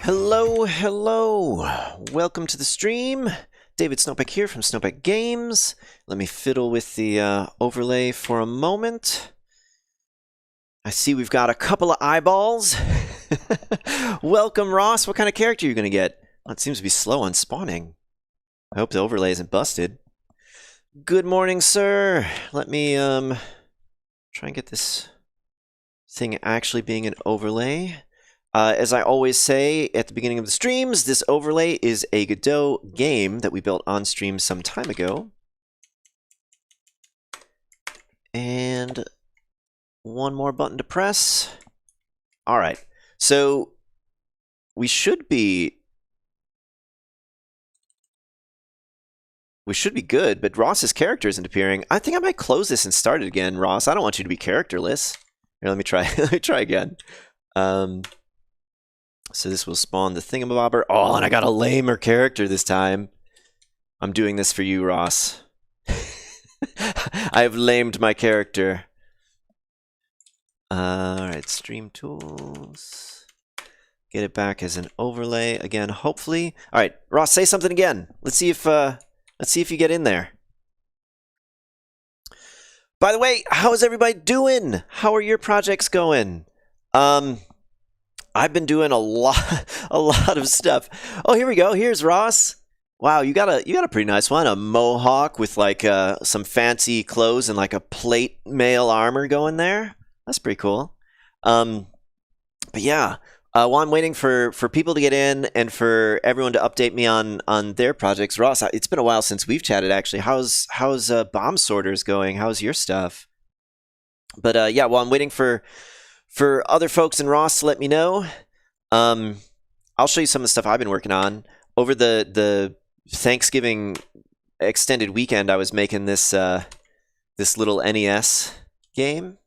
Hello, hello. Welcome to the stream. David Snowpeck here from Snowpeck Games. Let me fiddle with the overlay for a moment. I see we've got a couple of eyeballs. Welcome, Ross. What kind of character are you going to get? Oh, it seems to be slow on spawning. I hope the overlay isn't busted. Good morning, sir. Let me try and get this thing actually being an overlay. As I always say at the beginning of the streams, this overlay is a Godot game that we built on stream some time ago. And one more button to press. All right, so we should be good, but Ross's character isn't appearing. I think I might close this and start it again, Ross. I don't want you to be characterless. Here, let me try. Let me try again. So this will spawn the thingamabobber. Oh, and I got a lamer character this time. I'm doing this for you, Ross. I have lamed my character. Alright, stream tools. Get it back as an overlay again, hopefully. Alright, Ross, say something again. Let's see if you get in there. By the way, how is everybody doing? How are your projects going? I've been doing a lot of stuff. Oh, here we go. Here's Ross. Wow, you got a pretty nice one. A mohawk with like some fancy clothes and like a plate mail armor going there. That's pretty cool. But yeah, while I'm waiting for people to get in and for everyone to update me on their projects, Ross, it's been a while since we've chatted. Actually, how's bomb sorters going? How's your stuff? But yeah, while I'm waiting for other folks and Ross to let me know, I'll show you some of the stuff I've been working on. Over the Thanksgiving extended weekend, I was making this this little NES game.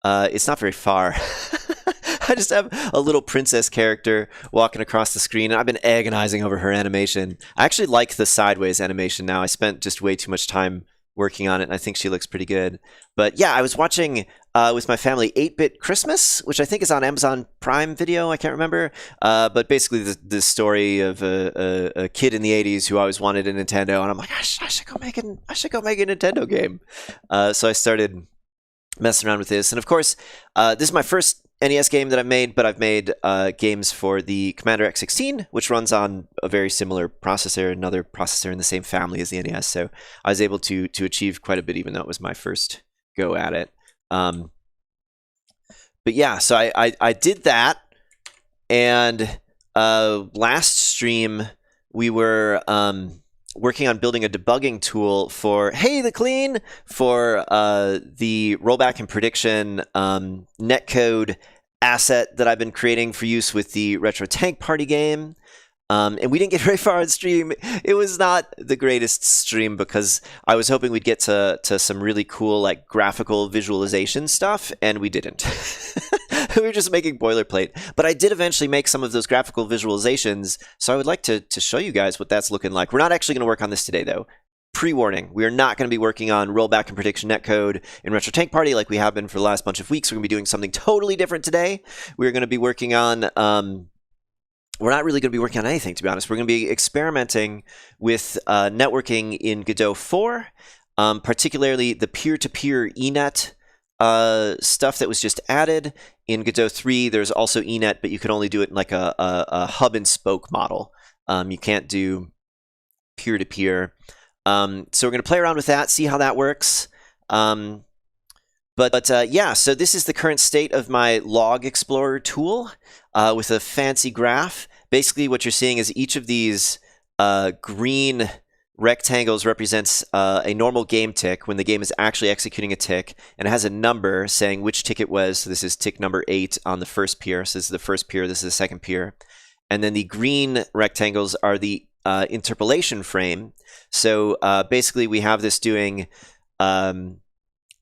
It's not very far. I just have a little princess character walking across the screen, and I've been agonizing over her animation. I actually like the sideways animation now. I spent just way too much time working on it, and I think she looks pretty good. But yeah, I was watching with my family 8-Bit Christmas, which I think is on Amazon Prime Video. I can't remember. But basically the story of a kid in the 80s who always wanted a Nintendo, and I'm like, I should go make a Nintendo game. So I started messing around with this, and of course, this is my first NES game that I've made, but I've made games for the Commander X16, which runs on a very similar processor, another processor in the same family as the NES. So I was able to achieve quite a bit, even though it was my first go at it. But yeah, so I did that, and last stream we were working on building a debugging tool for the clean for the rollback and prediction netcode asset that I've been creating for use with the Retro Tank Party game. And we didn't get very far on stream. It was not the greatest stream because I was hoping we'd get to some really cool like graphical visualization stuff, and we didn't. We were just making boilerplate. But I did eventually make some of those graphical visualizations, so I would like to show you guys what that's looking like. We're not actually going to work on this today, though. Pre-warning, we are not going to be working on rollback and prediction netcode in Retro Tank Party like we have been for the last bunch of weeks. We're going to be doing something totally different today. We're going to be working on... we're not really going to be working on anything, to be honest. We're going to be experimenting with networking in Godot 4, particularly the peer-to-peer ENet stuff that was just added. In Godot 3, there's also ENet, but you can only do it in like a hub-and-spoke model. You can't do peer-to-peer. So we're going to play around with that, see how that works. But yeah, so this is the current state of my Log Explorer tool with a fancy graph. Basically, what you're seeing is each of these green rectangles represents a normal game tick when the game is actually executing a tick, and it has a number saying which tick it was. So this is tick number 8 on the first peer. So this is the first peer, this is the second peer. And then the green rectangles are the interpolation frame. So basically, we have this doing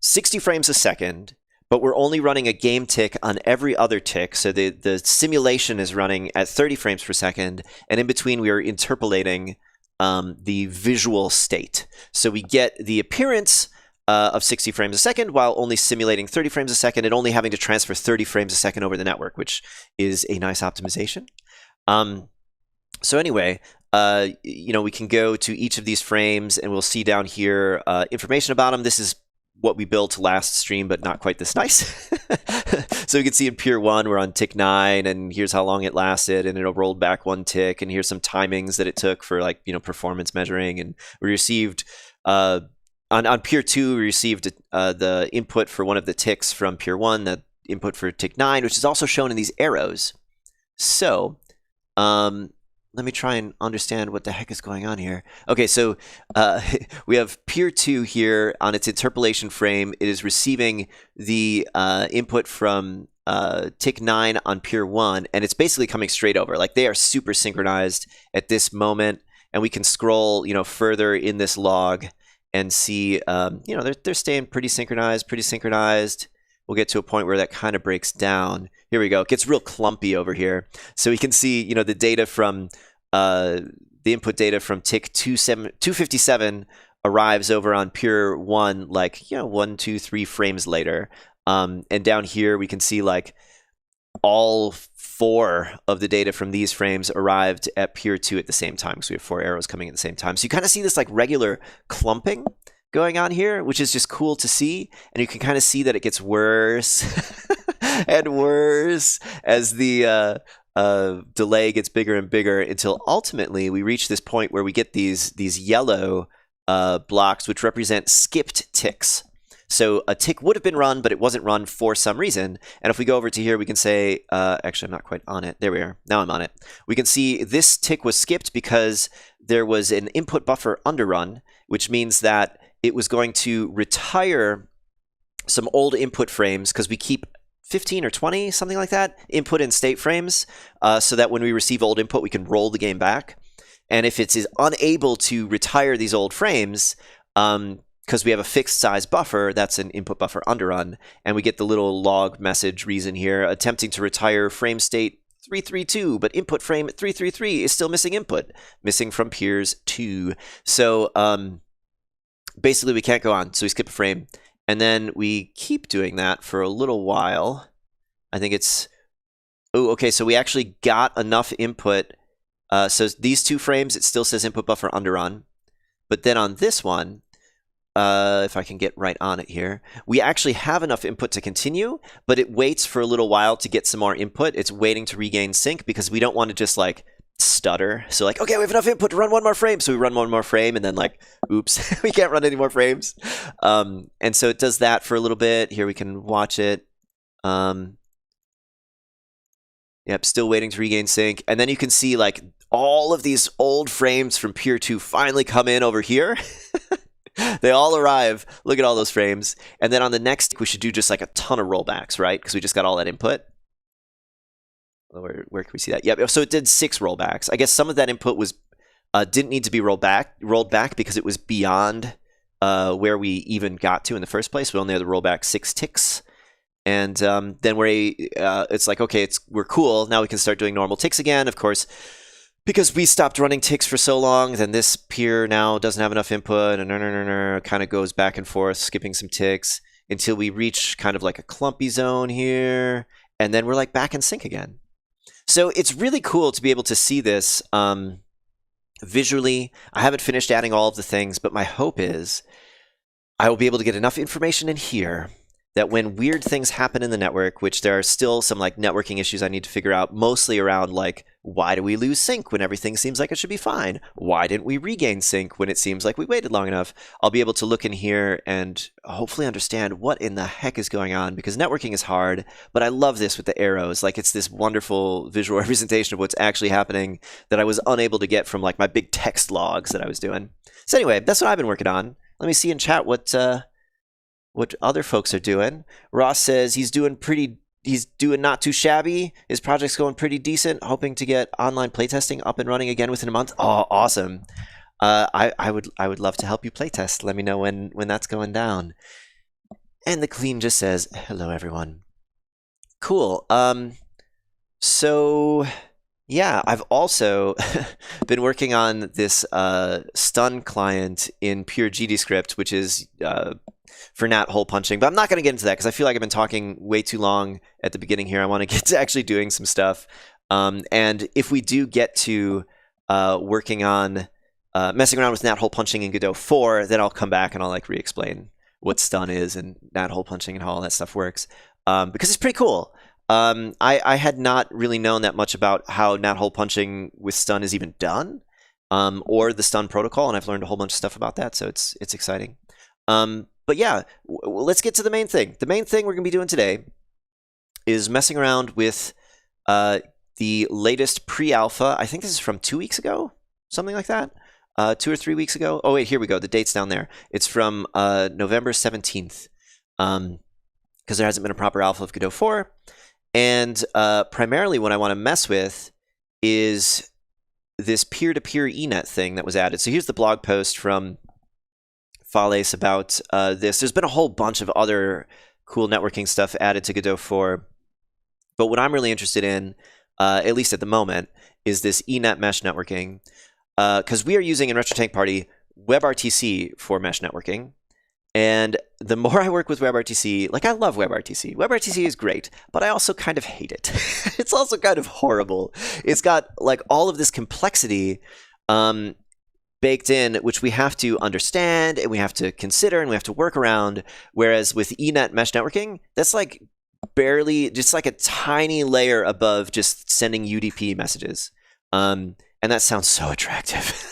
60 frames a second, but we're only running a game tick on every other tick. So the simulation is running at 30 frames per second, and in between we are interpolating the visual state. So we get the appearance of 60 frames a second while only simulating 30 frames a second and only having to transfer 30 frames a second over the network, which is a nice optimization. So anyway, we can go to each of these frames and we'll see down here information about them. This is what we built last stream, but not quite this nice. So we can see in Pier 1, we're on tick 9, and here's how long it lasted, and it'll roll back 1 tick, and here's some timings that it took for performance measuring. And we received, on Pier 2, we received the input for one of the ticks from Pier 1, the input for tick 9, which is also shown in these arrows. So, let me try and understand what the heck is going on here. Okay, so we have Pier 2 here on its interpolation frame. It is receiving the input from tick 9 on Pier 1, and it's basically coming straight over. Like, they are super synchronized at this moment, and we can scroll, further in this log and see, they're staying pretty synchronized. We'll get to a point where that kind of breaks down. Here we go. It gets real clumpy over here. So we can see, the data from the input data from tick 257 arrives over on Pier 1 like 1, 2, 3 frames later. And down here we can see like all 4 of the data from these frames arrived at Pier 2 at the same time. So we have 4 arrows coming at the same time. So you kind of see this like regular clumping going on here, which is just cool to see. And you can kind of see that it gets worse and worse as the delay gets bigger and bigger until ultimately we reach this point where we get these yellow blocks, which represent skipped ticks. So a tick would have been run, but it wasn't run for some reason. And if we go over to here, we can say, actually, I'm not quite on it. There we are. Now I'm on it. We can see this tick was skipped because there was an input buffer underrun, which means that it was going to retire some old input frames, because we keep 15 or 20, something like that, input and state frames, so that when we receive old input, we can roll the game back. And if it is unable to retire these old frames, because we have a fixed size buffer, that's an input buffer underrun, and we get the little log message reason here, attempting to retire frame state 332, but input frame 333 is still missing input, missing from Piers 2. So basically we can't go on, so we skip a frame. And then we keep doing that for a little while. I think it's, oh, okay, so we actually got enough input. So these 2 frames, it still says input buffer underrun. But then on this one, if I can get right on it here, we actually have enough input to continue, but it waits for a little while to get some more input. It's waiting to regain sync because we don't want to just like stutter. So like, okay, we have enough input to run 1 more frame. So we run 1 more frame and then like, oops, we can't run any more frames. And so it does that for a little bit. Here we can watch it. Yep, still waiting to regain sync. And then you can see like all of these old frames from Pier 2 finally come in over here. They all arrive. Look at all those frames. And then on the next, we should do just like a ton of rollbacks, right? Because we just got all that input. Where can we see that? Yep. So it did 6 rollbacks. I guess some of that input was didn't need to be rolled back because it was beyond where we even got to in the first place. We only had to roll back 6 ticks, and then it's like, okay, we're cool now. We can start doing normal ticks again. Of course, because we stopped running ticks for so long, then this Pier now doesn't have enough input, and kind of goes back and forth, skipping some ticks until we reach kind of like a clumpy zone here, and then we're like back in sync again. So it's really cool to be able to see this visually. I haven't finished adding all of the things, but my hope is I will be able to get enough information in here that when weird things happen in the network, which there are still some like networking issues I need to figure out, mostly around like, why do we lose sync when everything seems like it should be fine? Why didn't we regain sync when it seems like we waited long enough? I'll be able to look in here and hopefully understand what in the heck is going on, because networking is hard, but I love this with the arrows. Like, it's this wonderful visual representation of what's actually happening that I was unable to get from like my big text logs that I was doing. So anyway, that's what I've been working on. Let me see in chat what other folks are doing. Ross says he's doing not too shabby. His project's going pretty decent, hoping to get online playtesting up and running again within a month. Oh, awesome. I would love to help you playtest. Let me know when that's going down. And the Clean just says, hello, everyone. Cool. So yeah, I've also been working on this stun client in pure GDScript, which is for NAT hole punching, but I'm not going to get into that because I feel like I've been talking way too long at the beginning here. I want to get to actually doing some stuff. And if we do get to working on messing around with NAT hole punching in Godot 4, then I'll come back and I'll like re-explain what stun is and NAT hole punching and how all that stuff works, because it's pretty cool. I had not really known that much about how NAT hole punching with stun is even done, or the stun protocol, and I've learned a whole bunch of stuff about that, so it's exciting. But yeah, let's get to the main thing. The main thing we're going to be doing today is messing around with the latest pre-alpha. I think this is from 2 weeks ago, something like that. 2 or 3 weeks ago. Oh wait, here we go. The date's down there. It's from November 17th, because there hasn't been a proper alpha of Godot 4. And primarily what I want to mess with is this peer-to-peer ENet thing that was added. So here's the blog post from Fales about this. There's been a whole bunch of other cool networking stuff added to Godot 4. But what I'm really interested in, at least at the moment, is this ENet mesh networking. Because we are using in RetroTank Party WebRTC for mesh networking. And the more I work with WebRTC, like I love WebRTC. WebRTC is great, but I also kind of hate it. It's also kind of horrible. It's got like all of this complexity baked in, which we have to understand and we have to consider and we have to work around. Whereas with ENet mesh networking, that's like barely, just like a tiny layer above just sending UDP messages. And that sounds so attractive.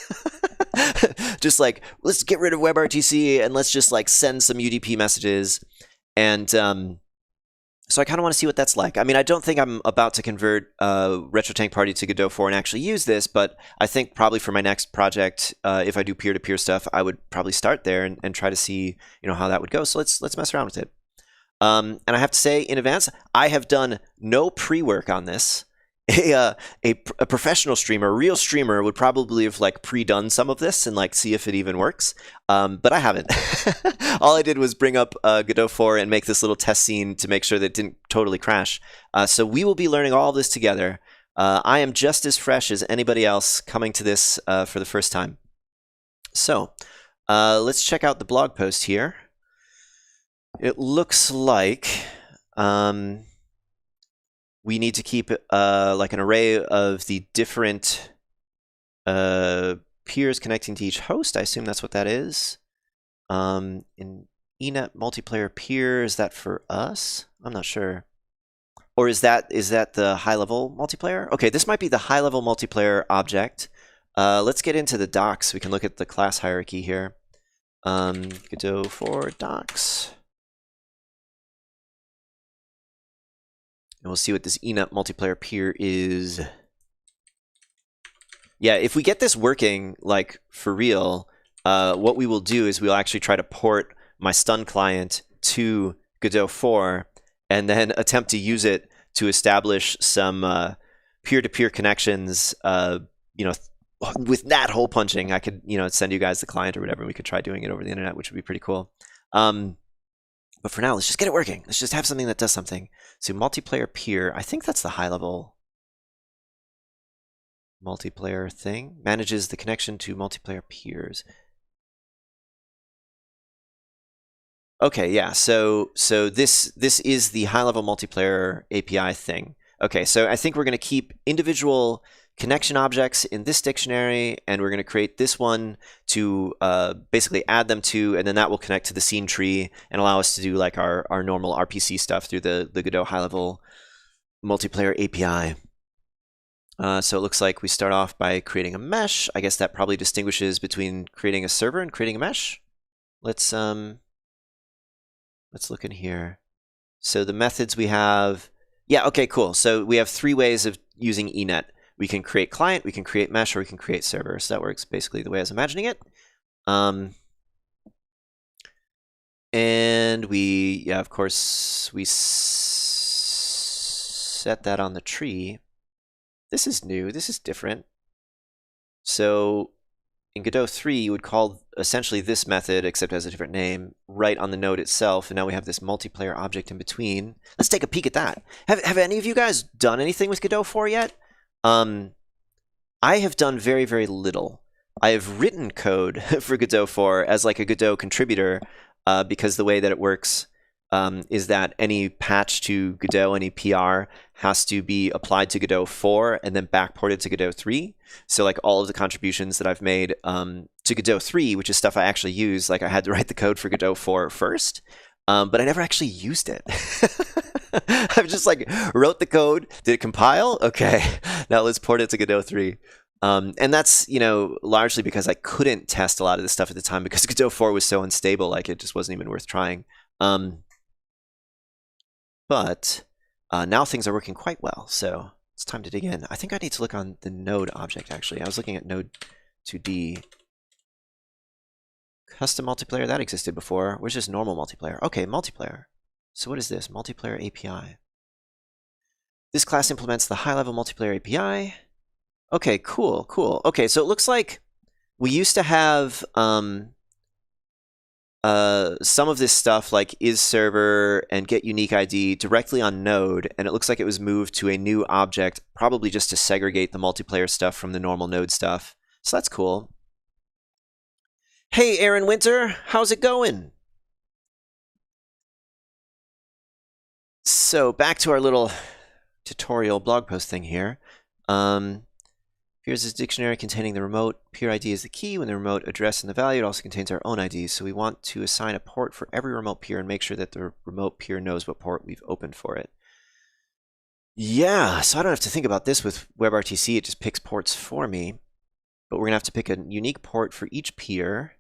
Just like, let's get rid of WebRTC and let's just like send some UDP messages. And so I kind of want to see what that's like. I mean, I don't think I'm about to convert RetroTank Party to Godot 4 and actually use this, but I think probably for my next project, if I do peer-to-peer stuff, I would probably start there and try to see, you know, how that would go. So let's mess around with it. And I have to say in advance, I have done no pre-work on this. A professional streamer, a real streamer, would probably have like pre-done some of this and like see if it even works, but I haven't. All I did was bring up Godot 4 and make this little test scene to make sure that it didn't totally crash. So we will be learning all this together. I am just as fresh as anybody else coming to this for the first time. So let's check out the blog post here. It looks like we need to keep like an array of the different peers connecting to each host. I assume that's what that is. In ENet multiplayer peer, is that for us? I'm not sure. Or is that the high-level multiplayer? Okay, this might be the high-level multiplayer object. Let's get into the docs. We can look at the class hierarchy here. Godot 4 docs. And we'll see what this ENet multiplayer peer is. Yeah, if we get this working, like, for real, what we will do is we'll actually try to port my stun client to Godot 4 and then attempt to use it to establish some peer-to-peer connections, you know, with NAT hole punching. I could, you know, send you guys the client or whatever, and we could try doing it over the internet, which would be pretty cool. But for now, let's just get it working. Let's just have something that does something. So multiplayer peer, I think that's the high-level multiplayer thing. Manages the connection to multiplayer peers. Okay, yeah. So this is the high-level multiplayer API thing. Okay, so I think we're going to keep individual connection objects in this dictionary, and we're going to create this one to basically add them to, and then that will connect to the scene tree and allow us to do like our normal RPC stuff through the Godot high-level multiplayer API. So it looks like we start off by creating a mesh. I guess that probably distinguishes between creating a server and creating a mesh. Let's look in here. So the methods we have, yeah, okay, cool. So we have 3 ways of using ENet. We can create client, we can create mesh, or we can create server. So that works basically the way I was imagining it. And we, yeah, of course, we set that on the tree. This is new, this is different. So in Godot 3, you would call essentially this method, except it has a different name, right on the node itself. And now we have this multiplayer object in between. Let's take a peek at that. Have any of you guys done anything with Godot 4 yet? I have done very, very little. I have written code for Godot 4 as like a Godot contributor because the way that it works is that any patch to Godot, any PR, has to be applied to Godot 4 and then backported to Godot 3. So like all of the contributions that I've made to Godot 3, which is stuff I actually use, like I had to write the code for Godot 4 first, but I never actually used it. I just like wrote the code, did it compile? Okay, now let's port it to Godot 3. And that's, largely because I couldn't test a lot of this stuff at the time because Godot 4 was so unstable, like it just wasn't even worth trying. But now things are working quite well, so it's time to dig in. I think I need to look on the node object, actually. I was looking at node 2D. Custom multiplayer, that existed before. Where's just normal multiplayer? Okay, multiplayer. So what is this? Multiplayer API. This class implements the high-level multiplayer API. Okay, cool, cool. Okay, so it looks like we used to have some of this stuff like isServer and getUniqueID directly on Node, and it looks like it was moved to a new object, probably just to segregate the multiplayer stuff from the normal Node stuff. So that's cool. Hey, Aaron Winter, how's it going? So back to our little tutorial blog post thing here. Here's this dictionary containing the remote peer ID is the key. When the remote address and the value, it also contains our own IDs. So we want to assign a port for every remote peer and make sure that the remote peer knows what port we've opened for it. Yeah, so I don't have to think about this with WebRTC. It just picks ports for me. But we're going to have to pick a unique port for each peer.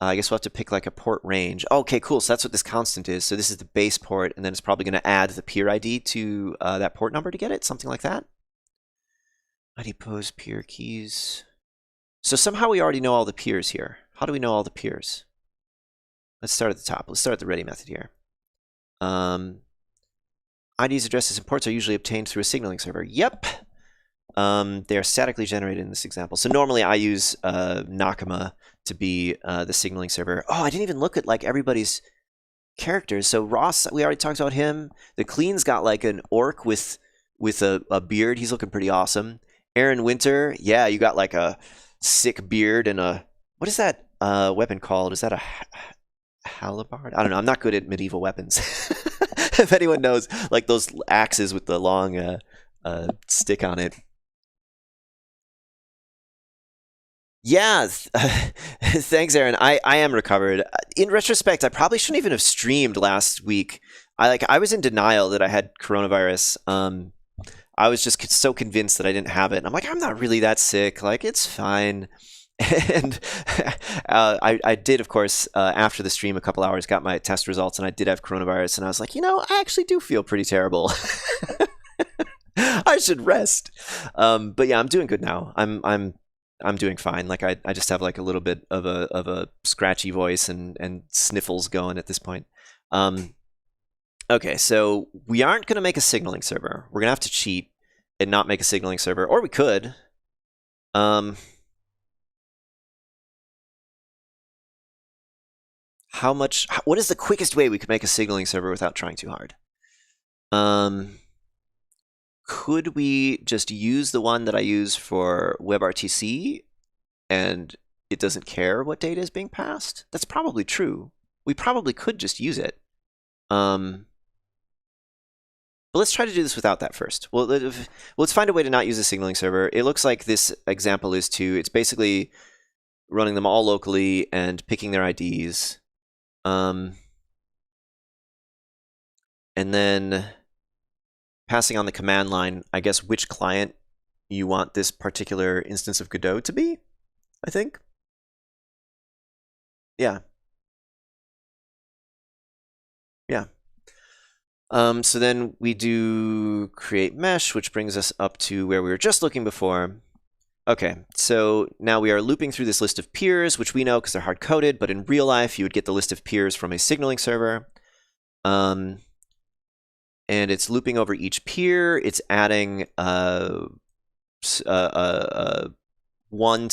I guess we'll have to pick like a port range. Okay, cool. So that's what this constant is. So this is the base port, and then it's probably going to add the peer ID to that port number to get it, something like that. ID pose peer keys. So somehow we already know all the peers here. How do we know all the peers? Let's start at the top. Let's start at the ready method here. IDs, addresses, and ports are usually obtained through a signaling server. Yep. They are statically generated in this example. So normally I use Nakama to be the signaling server. Oh, I didn't even look at like everybody's characters. So Ross, we already talked about him. The Clean's got like an orc with a beard. He's looking pretty awesome. Aaron Winter, yeah, you got like a sick beard and a, what is that weapon called? Is that a halberd? I don't know. I'm not good at medieval weapons. If anyone knows, like those axes with the long stick on it. Yeah, thanks, Aaron. I am recovered. In retrospect, I probably shouldn't even have streamed last week. I was in denial that I had coronavirus. I was just so convinced that I didn't have it. And I'm like, I'm not really that sick. Like, it's fine. And I did, of course, after the stream, a couple hours, got my test results, and I did have coronavirus. And I was like, I actually do feel pretty terrible. I should rest. But yeah, I'm doing good now. I'm doing fine. Like I just have like a little bit of a scratchy voice and sniffles going at this point. Okay, so we aren't going to make a signaling server. We're going to have to cheat and not make a signaling server, or we could. What is the quickest way we could make a signaling server without trying too hard? Could we just use the one that I use for WebRTC and it doesn't care what data is being passed? That's probably true. We probably could just use it. But let's try to do this without that first. Well, let's find a way to not use a signaling server. It looks like this example is it's basically running them all locally and picking their IDs. And then passing on the command line, I guess, which client you want this particular instance of Godot to be, I think. Yeah. Yeah. So then we do create mesh, which brings us up to where we were just looking before. Okay, so now we are looping through this list of peers, which we know because they're hard-coded, but in real life, you would get the list of peers from a signaling server. And it's looping over each peer. It's adding 1 to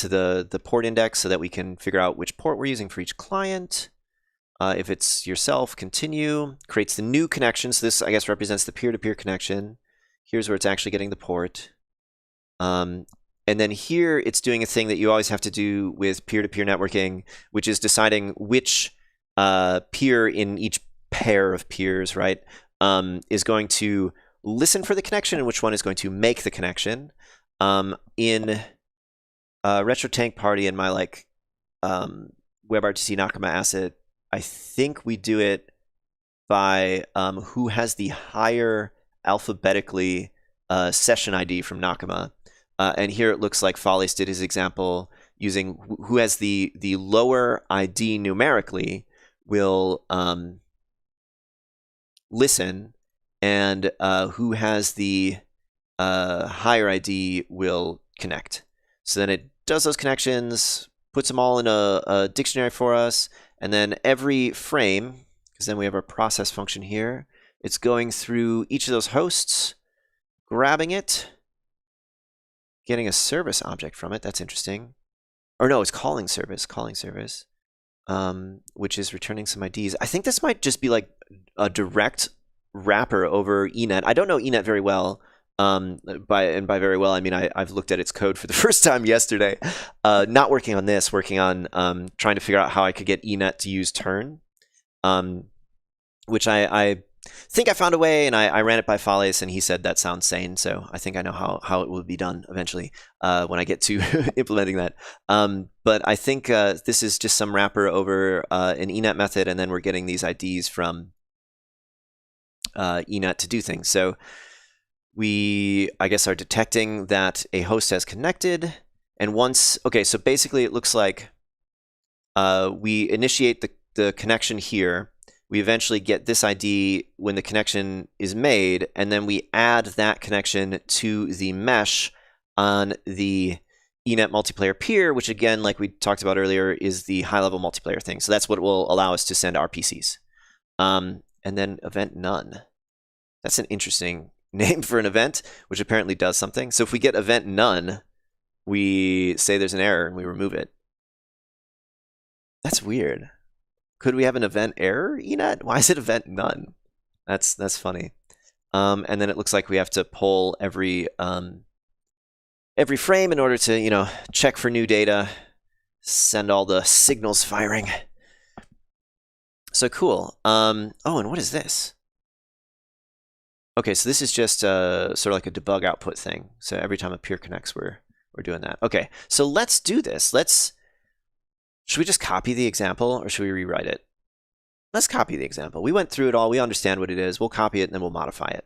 the port index so that we can figure out which port we're using for each client. If it's yourself, continue. Creates the new connection. So this, I guess, represents the peer-to-peer connection. Here's where it's actually getting the port. And then here, it's doing a thing that you always have to do with peer-to-peer networking, which is deciding which peer in each pair of peers, right, is going to listen for the connection and which one is going to make the connection. In Retro Tank Party and my like WebRTC Nakama asset, I think we do it by who has the higher alphabetically session ID from Nakama. And here it looks like Fales did his example using who has the lower ID numerically will listen, and who has the higher ID will connect. So then it does those connections, puts them all in a dictionary for us, and then every frame, because then we have our process function here, it's going through each of those hosts, grabbing it, getting a service object from it. That's interesting. Or no, it's calling service, which is returning some IDs. I think this might just be like a direct wrapper over ENet. I don't know ENet very well. By very well, I mean I've looked at its code for the first time yesterday. Not working on this, working on trying to figure out how I could get ENet to use turn, which I think I found a way, and I ran it by Fales, and he said that sounds sane. So I think I know how it will be done eventually when I get to implementing that. But I think this is just some wrapper over an ENet method, and then we're getting these IDs from ENet to do things. So we, I guess, are detecting that a host has connected, and once, okay, so basically it looks like we initiate the connection here. We eventually get this ID when the connection is made, and then we add that connection to the mesh on the ENet multiplayer peer, which again, like we talked about earlier, is the high-level multiplayer thing. So that's what will allow us to send RPCs. And then event none. That's an interesting name for an event, which apparently does something. So if we get event none, we say there's an error and we remove it. That's weird. Could we have an event error, ENet? Why is it event none? That's funny. And then it looks like we have to poll every frame in order to, check for new data, send all the signals firing. So cool. Oh, and what is this? Okay, so this is just sort of like a debug output thing. So every time a peer connects, we're doing that. Okay, so let's do this. Should we just copy the example, or should we rewrite it? Let's copy the example. We went through it all. We understand what it is. We'll copy it, and then we'll modify it.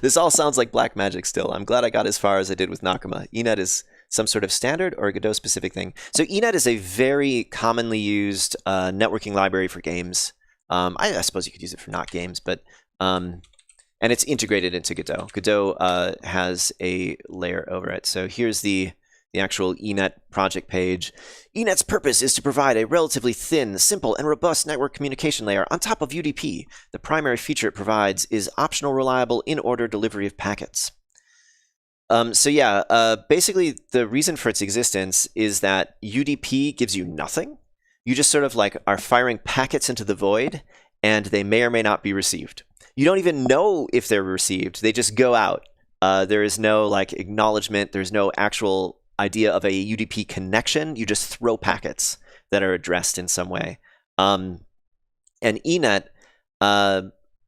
This all sounds like black magic still. I'm glad I got as far as I did with Nakama. ENet is some sort of standard or a Godot-specific thing. So ENet is a very commonly used networking library for games. I suppose you could use it for not games, but and it's integrated into Godot. Godot has a layer over it. So here's the actual ENet project page. ENet's purpose is to provide a relatively thin, simple, and robust network communication layer on top of UDP. The primary feature it provides is optional, reliable, in-order delivery of packets. So yeah, basically the reason for its existence is that UDP gives you nothing. You just sort of like are firing packets into the void, and they may or may not be received. You don't even know if they're received. They just go out. There is no like acknowledgement. There's no actual idea of a UDP connection. You just throw packets that are addressed in some way. And ENet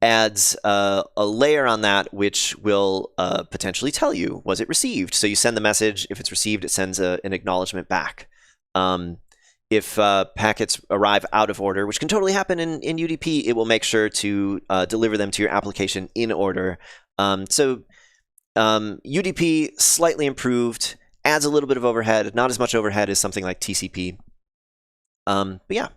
adds a layer on that which will potentially tell you, was it received? So you send the message. If it's received, it sends an acknowledgement back. If packets arrive out of order, which can totally happen in UDP, it will make sure to deliver them to your application in order. So UDP slightly improved, adds a little bit of overhead, not as much overhead as something like TCP. But yeah,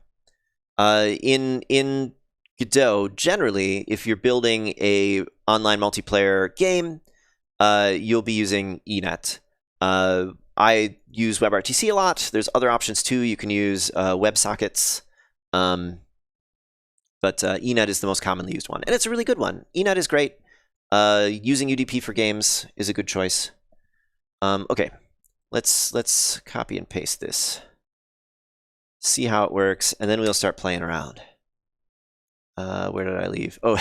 in Godot, generally, if you're building a online multiplayer game, you'll be using ENet. I use WebRTC a lot. There's other options too. You can use WebSockets, but ENet is the most commonly used one, and it's a really good one. ENet is great. Using UDP for games is a good choice. Okay, let's copy and paste this. See how it works, and then we'll start playing around. Where did I leave? Oh,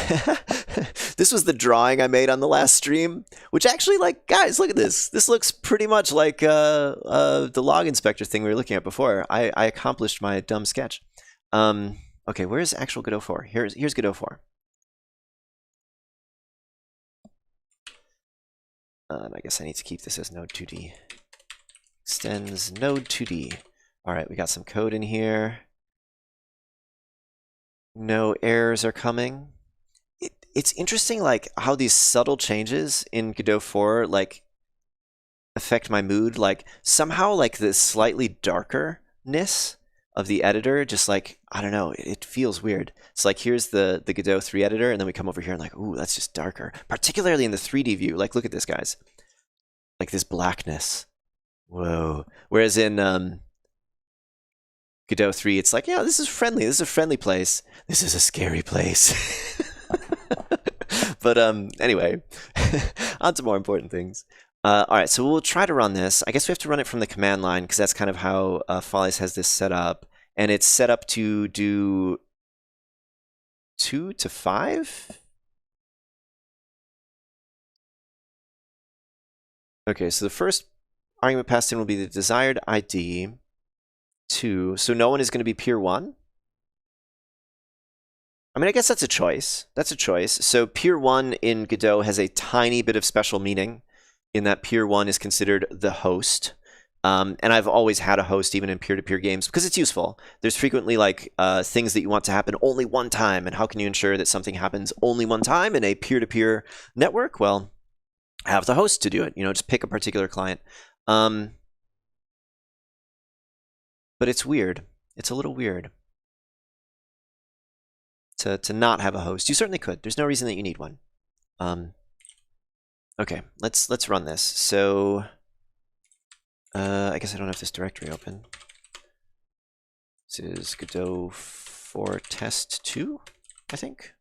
This was the drawing I made on the last stream, which actually, like, guys, look at this. This looks pretty much like the log inspector thing we were looking at before. I accomplished my dumb sketch. Okay, where's actual Godot 4? Here's Godot 4. I guess I need to keep this as node 2D. Extends node 2D. All right, we got some code in here. No errors are coming. It's interesting, like, how these subtle changes in Godot 4, like, affect my mood. Like, somehow, like, the slightly darkerness of the editor, just like, I don't know, it feels weird. It's like, here's the Godot 3 editor, and then we come over here and like, ooh, that's just darker. Particularly in the 3D view. Like, look at this, guys. Like, this blackness. Whoa. Whereas in Godot 3, it's like, yeah, this is friendly. This is a friendly place. This is a scary place. But anyway, on to more important things. All right, so we'll try to run this. I guess we have to run it from the command line because that's kind of how Follies has this set up. And it's set up to do 2 to 5? Okay, so the first argument passed in will be the desired ID 2. So no one is going to be peer 1? I mean, I guess that's a choice. That's a choice. So peer 1 in Godot has a tiny bit of special meaning in that peer 1 is considered the host. And I've always had a host even in peer-to-peer games because it's useful. There's frequently like things that you want to happen only one time. And how can you ensure that something happens only one time in a peer-to-peer network? Well, have the host to do it. You know, just pick a particular client. But it's weird. It's a little weird to not have a host. You certainly could. There's no reason that you need one. Okay, let's run this. So I guess I don't have this directory open. This is Godot 4 test 2, I think.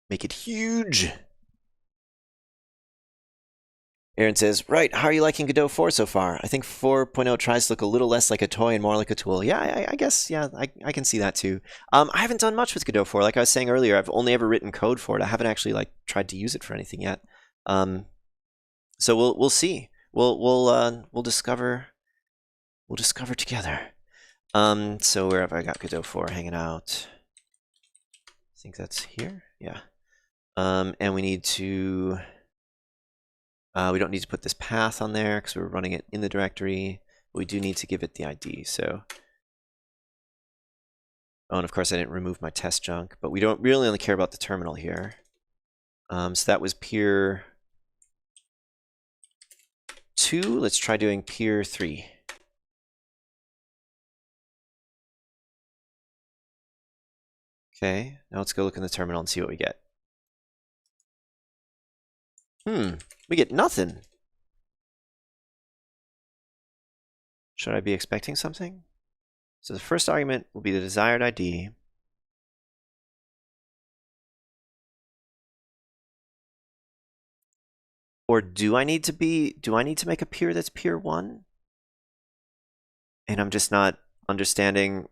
Make it huge. Aaron says, right, how are you liking Godot 4 so far? I think 4.0 tries to look a little less like a toy and more like a tool. Yeah, I guess, yeah, I can see that too. I haven't done much with Godot 4. Like I was saying earlier, I've only ever written code for it. I haven't actually like tried to use it for anything yet. So we'll see. We'll discover together. So where have I got Godot 4 hanging out? I think that's here. Yeah. And we need to. We don't need to put this path on there because we're running it in the directory. But we do need to give it the ID. So, oh, and of course I didn't remove my test junk, but we don't really only care about the terminal here. So that was peer 2. Let's try doing peer 3. Okay, now let's go look in the terminal and see what we get. We get nothing. Should I be expecting something? So the first argument will be the desired ID. Or do I need to make a peer that's peer 1? And I'm just not understanding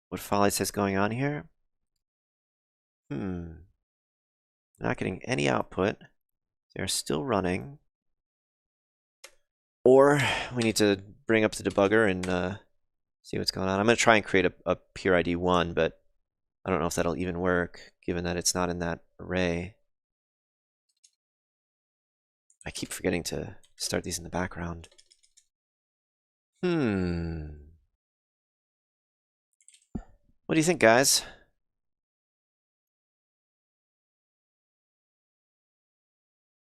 what Follies has going on here. Not getting any output. They're still running. Or we need to bring up the debugger and see what's going on. I'm going to try and create a peer ID 1, but I don't know if that'll even work, given that it's not in that array. I keep forgetting to start these in the background. What do you think, guys?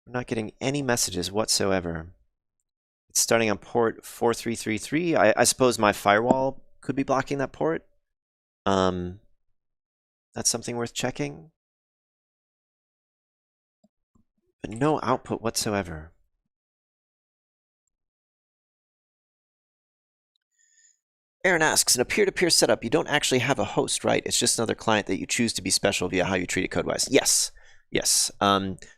I'm not getting any messages whatsoever. It's starting on port 4333. I suppose my firewall could be blocking that port. That's something worth checking. But no output whatsoever. Aaron asks, in a peer-to-peer setup, you don't actually have a host, right? It's just another client that you choose to be special via how you treat it code-wise. Yes. Yes.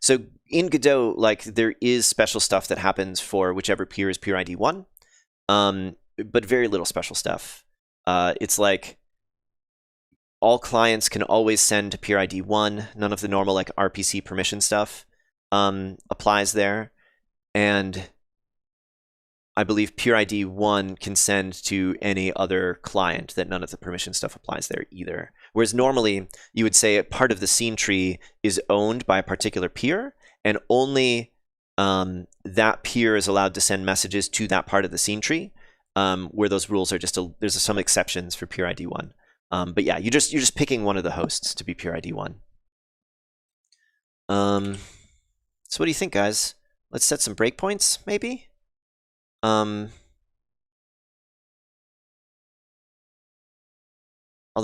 So in Godot, like there is special stuff that happens for whichever peer is peer ID 1, but very little special stuff. It's like all clients can always send to peer ID 1. None of the normal like RPC permission stuff applies there. And I believe peer ID 1 can send to any other client, that none of the permission stuff applies there either. Whereas normally you would say a part of the scene tree is owned by a particular peer, and only that peer is allowed to send messages to that part of the scene tree, where those rules are just there's some exceptions for peer ID 1. But yeah, you're just picking one of the hosts to be peer ID 1. So what do you think, guys? Let's set some breakpoints, maybe? Although,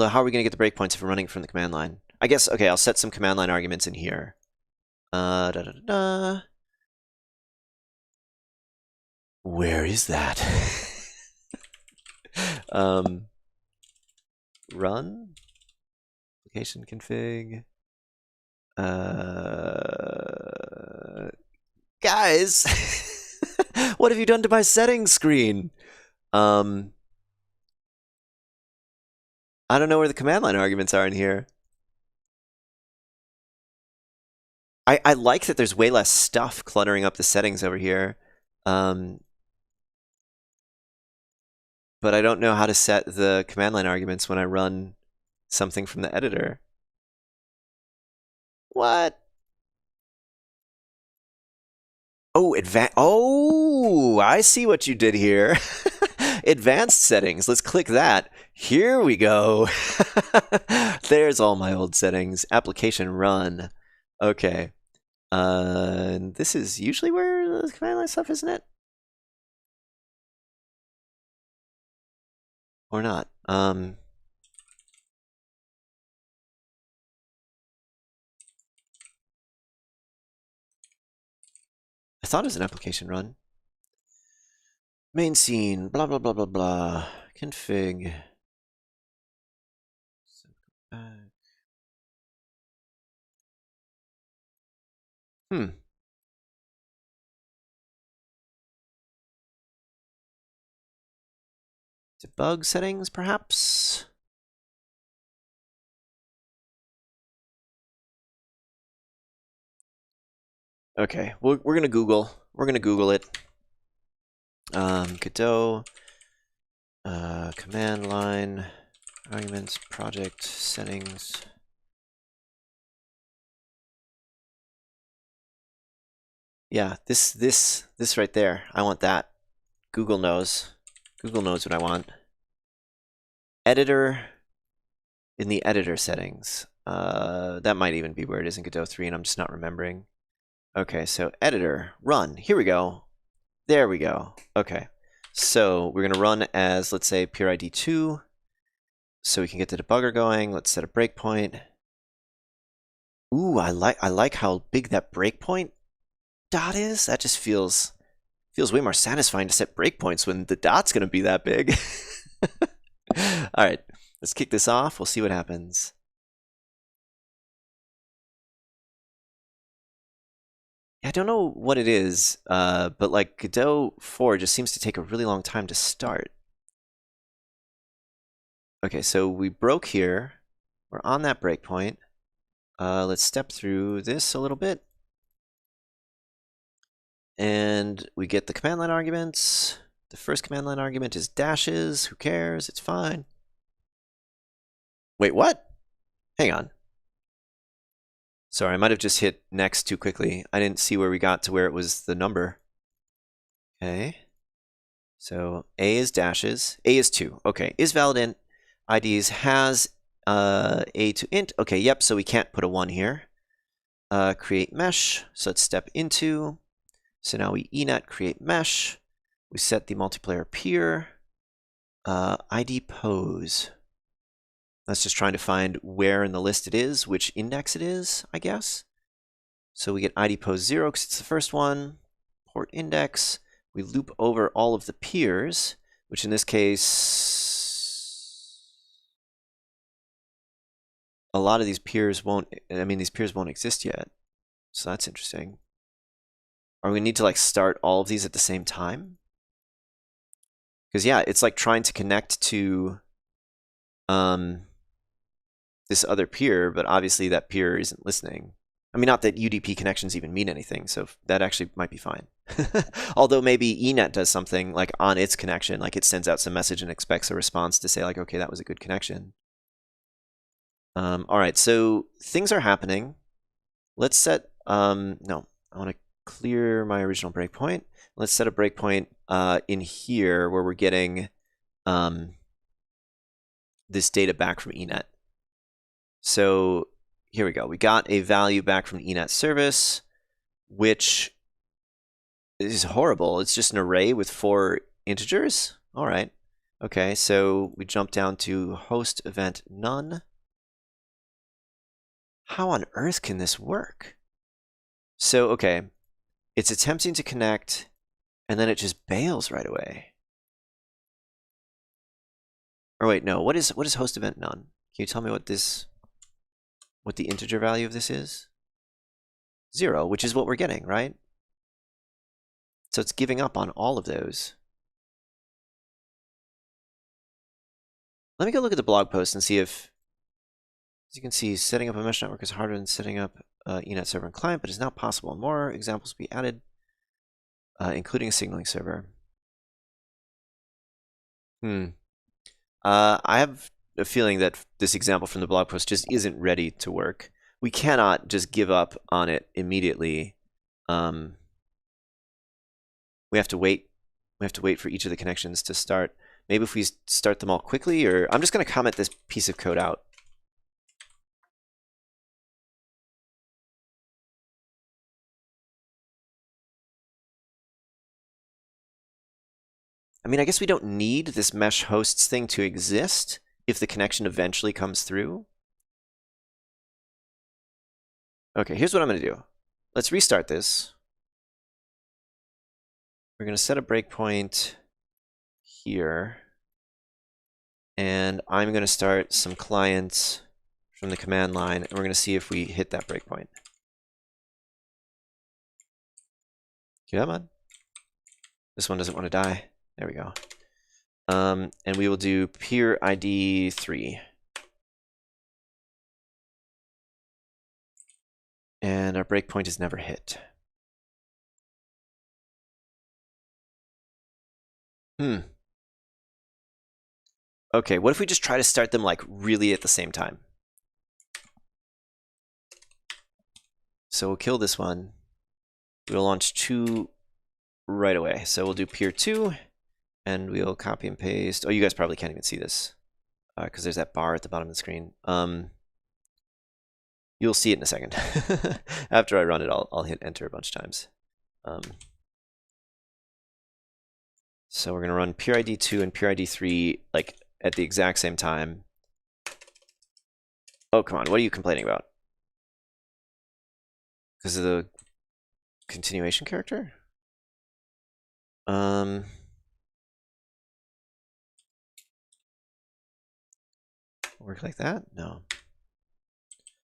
how are we going to get the breakpoints if we're running from the command line? I guess, okay, I'll set some command line arguments in here. Where is that? Run, application config. Guys, what have you done to my settings screen? I don't know where the command line arguments are in here. I like that there's way less stuff cluttering up the settings over here. But I don't know how to set the command line arguments when I run something from the editor. What? Oh, oh, I see what you did here. Advanced settings. Let's click that. Here we go. There's all my old settings. Application run. Okay. This is usually where the command line stuff, isn't it? Or not? I thought it was an application run. Main scene, blah, blah, blah, blah, blah. Config. Debug settings, perhaps? Okay, we're gonna Google. We're gonna Google it. Godot, command line, arguments, project, settings. Yeah, this right there. I want that. Google knows. Google knows what I want. Editor, in the editor settings. That might even be where it is in Godot 3, and I'm just not remembering. Okay, so editor, run. Here we go. There we go. Okay, so we're gonna run as, let's say, peer ID 2, so we can get the debugger going. Let's set a breakpoint. Ooh, I like how big that breakpoint dot is. That just feels way more satisfying to set breakpoints when the dot's gonna be that big. All right, let's kick this off. We'll see what happens. I don't know what it is, but like Godot 4 just seems to take a really long time to start. Okay, so we broke here. We're on that breakpoint. Let's step through this a little bit. And we get the command line arguments. The first command line argument is dashes. Who cares? It's fine. Wait, what? Hang on. Sorry, I might have just hit next too quickly. I didn't see where we got to where it was the number. Okay. So A is dashes. A is 2. Okay. Is valid int. IDs has A to int. Okay, yep, so we can't put a 1 here. Create mesh. So let's step into. So now we ENet create mesh. We set the multiplayer peer. ID pose. That's just trying to find where in the list it is, which index it is, I guess. So we get ID pose 0 because it's the first one. Port index. We loop over all of the peers, which in this case, a lot of these peers won't, these peers won't exist yet. So that's interesting. Or we need to like start all of these at the same time? Because yeah, it's like trying to connect to this other peer, but obviously that peer isn't listening. I mean, not that UDP connections even mean anything, so that actually might be fine. Although maybe ENet does something like on its connection, like it sends out some message and expects a response to say like, okay, that was a good connection. All right, so things are happening. Let's set, no, I want to clear my original breakpoint. Let's set a breakpoint in here where we're getting this data back from ENet. So here we go. We got a value back from the ENet service, which is horrible. It's just an array with 4 integers. All right. Okay, so we jump down to host event none. How on earth can this work? So, okay, it's attempting to connect, and then it just bails right away. Or wait, no, what is host event none? Can you tell me what the integer value of this is? 0, which is what we're getting, right? So it's giving up on all of those. Let me go look at the blog post and see if, as you can see, setting up a mesh network is harder than setting up ENet server and client, but it's not possible. More examples will be added, including a signaling server. I have a feeling that this example from the blog post just isn't ready to work. We cannot just give up on it immediately. We have to wait. We have to wait for each of the connections to start. Maybe if we start them all quickly, or I'm just going to comment this piece of code out. I mean, I guess we don't need this mesh hosts thing to exist if the connection eventually comes through. Okay, here's what I'm going to do. Let's restart this. We're going to set a breakpoint here. And I'm going to start some clients from the command line, and we're going to see if we hit that breakpoint. Come on. This one doesn't want to die. There we go. And we will do peer ID 3. And our breakpoint is never hit. Okay, what if we just try to start them like really at the same time? So we'll kill this one. We'll launch 2 right away. So we'll do peer 2, and we'll copy and paste. Oh, you guys probably can't even see this because there's that bar at the bottom of the screen. You'll see it in a second. After I run it, I'll hit enter a bunch of times. So we're going to run peer ID 2 and peer ID 3 like at the exact same time. Oh, come on. What are you complaining about? Because of the continuation character? Work like that? No.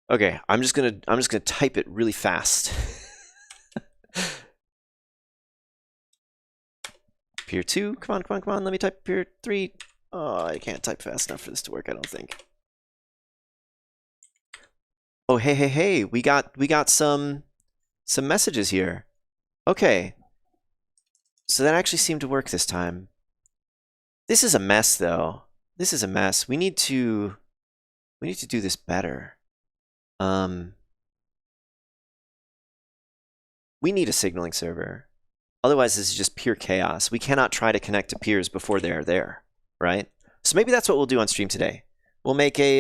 Okay, I'm just gonna type it really fast. Peer 2, come on, let me type peer 3. Oh, I can't type fast enough for this to work, I don't think. Oh, hey, we got some messages here. Okay. So that actually seemed to work this time. This is a mess though. This is a mess. We need to do this better. We need a signaling server. Otherwise, this is just pure chaos. We cannot try to connect to peers before they're there, right? So maybe that's what we'll do on stream today. We'll make a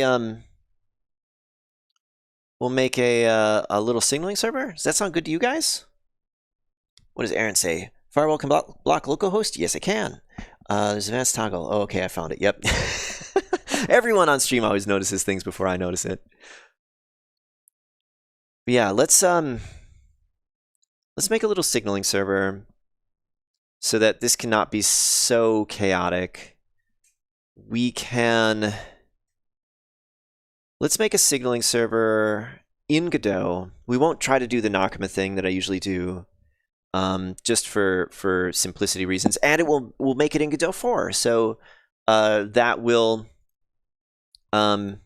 little signaling server. Does that sound good to you guys? What does Aaron say? Firewall can block localhost? Yes, it can. There's advanced toggle. Oh, okay, I found it. Yep. Everyone on stream always notices things before I notice it. But yeah, let's make a little signaling server so that this cannot be so chaotic. Let's make a signaling server in Godot. We won't try to do the Nakama thing that I usually do, just for simplicity reasons, and we'll make it in Godot 4. So that will You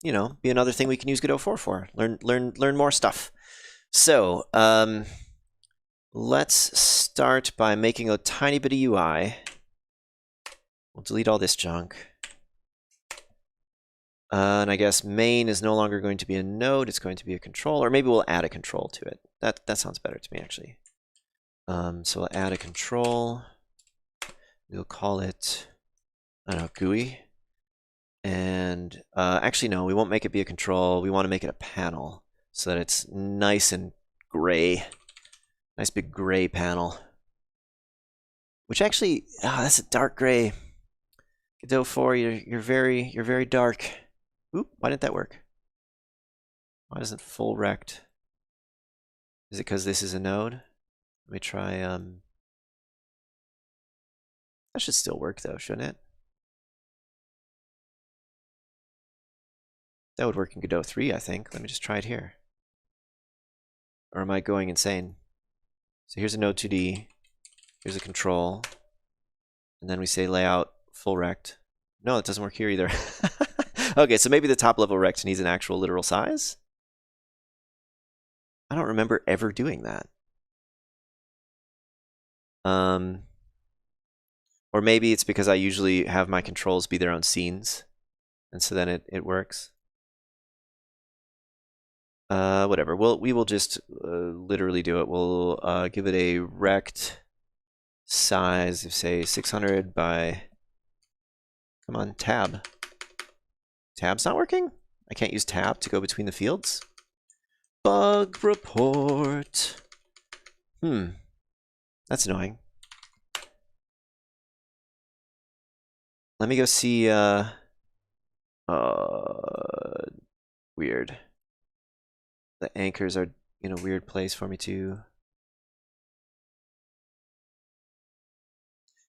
know, be another thing we can use Godot 4 for. Learn more stuff. So, let's start by making a tiny bit of UI. We'll delete all this junk. And I guess main is no longer going to be a node, it's going to be a control, or maybe we'll add a control to it. That sounds better to me, actually. So we'll add a control. We'll call it, I don't know, GUI. And actually, no, we won't make it be a control. We want to make it a panel so that it's nice and gray. Nice big gray panel. Which actually, that's a dark gray. Godot 4, you're very dark. Oop, why didn't that work? Why doesn't full rect? Is it because this is a node? Let me try, that should still work though, shouldn't it? That would work in Godot 3, I think. Let me just try it here. Or am I going insane? So here's a node 2D. Here's a control. And then we say layout full rect. No, it doesn't work here either. Okay, so maybe the top level rect needs an actual literal size? I don't remember ever doing that. Or maybe it's because I usually have my controls be their own scenes. And so then it works. Whatever. We will just literally do it. We'll give it a rect size of, say, 600 by... Come on, tab. Tab's not working? I can't use tab to go between the fields? Bug report. That's annoying. Let me go see, weird. The anchors are in a weird place for me too.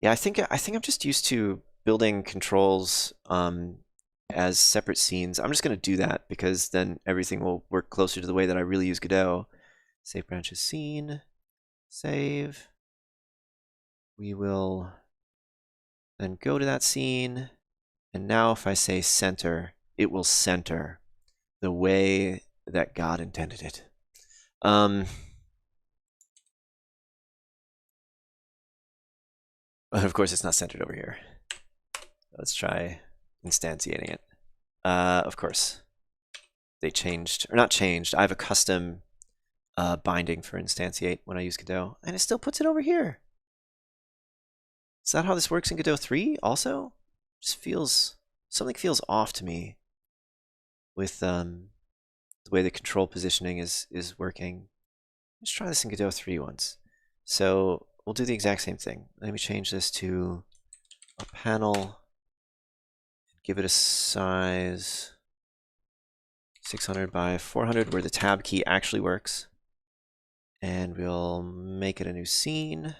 Yeah, I think I'm just used to building controls as separate scenes. I'm just going to do that because then everything will work closer to the way that I really use Godot. Save branches scene. Save. We will then go to that scene. And now if I say center, it will center the way that God intended it. But of course, it's not centered over here. Let's try instantiating it. Of course, they changed, or not changed. I have a custom binding for instantiate when I use Godot, and it still puts it over here. Is that how this works in Godot 3 also? Just feels, something feels off to me with the way the control positioning is working. Let's try this in Godot 3 once. So we'll do the exact same thing. Let me change this to a panel. Give it a size 600 by 400 where the tab key actually works. And we'll make it a new scene.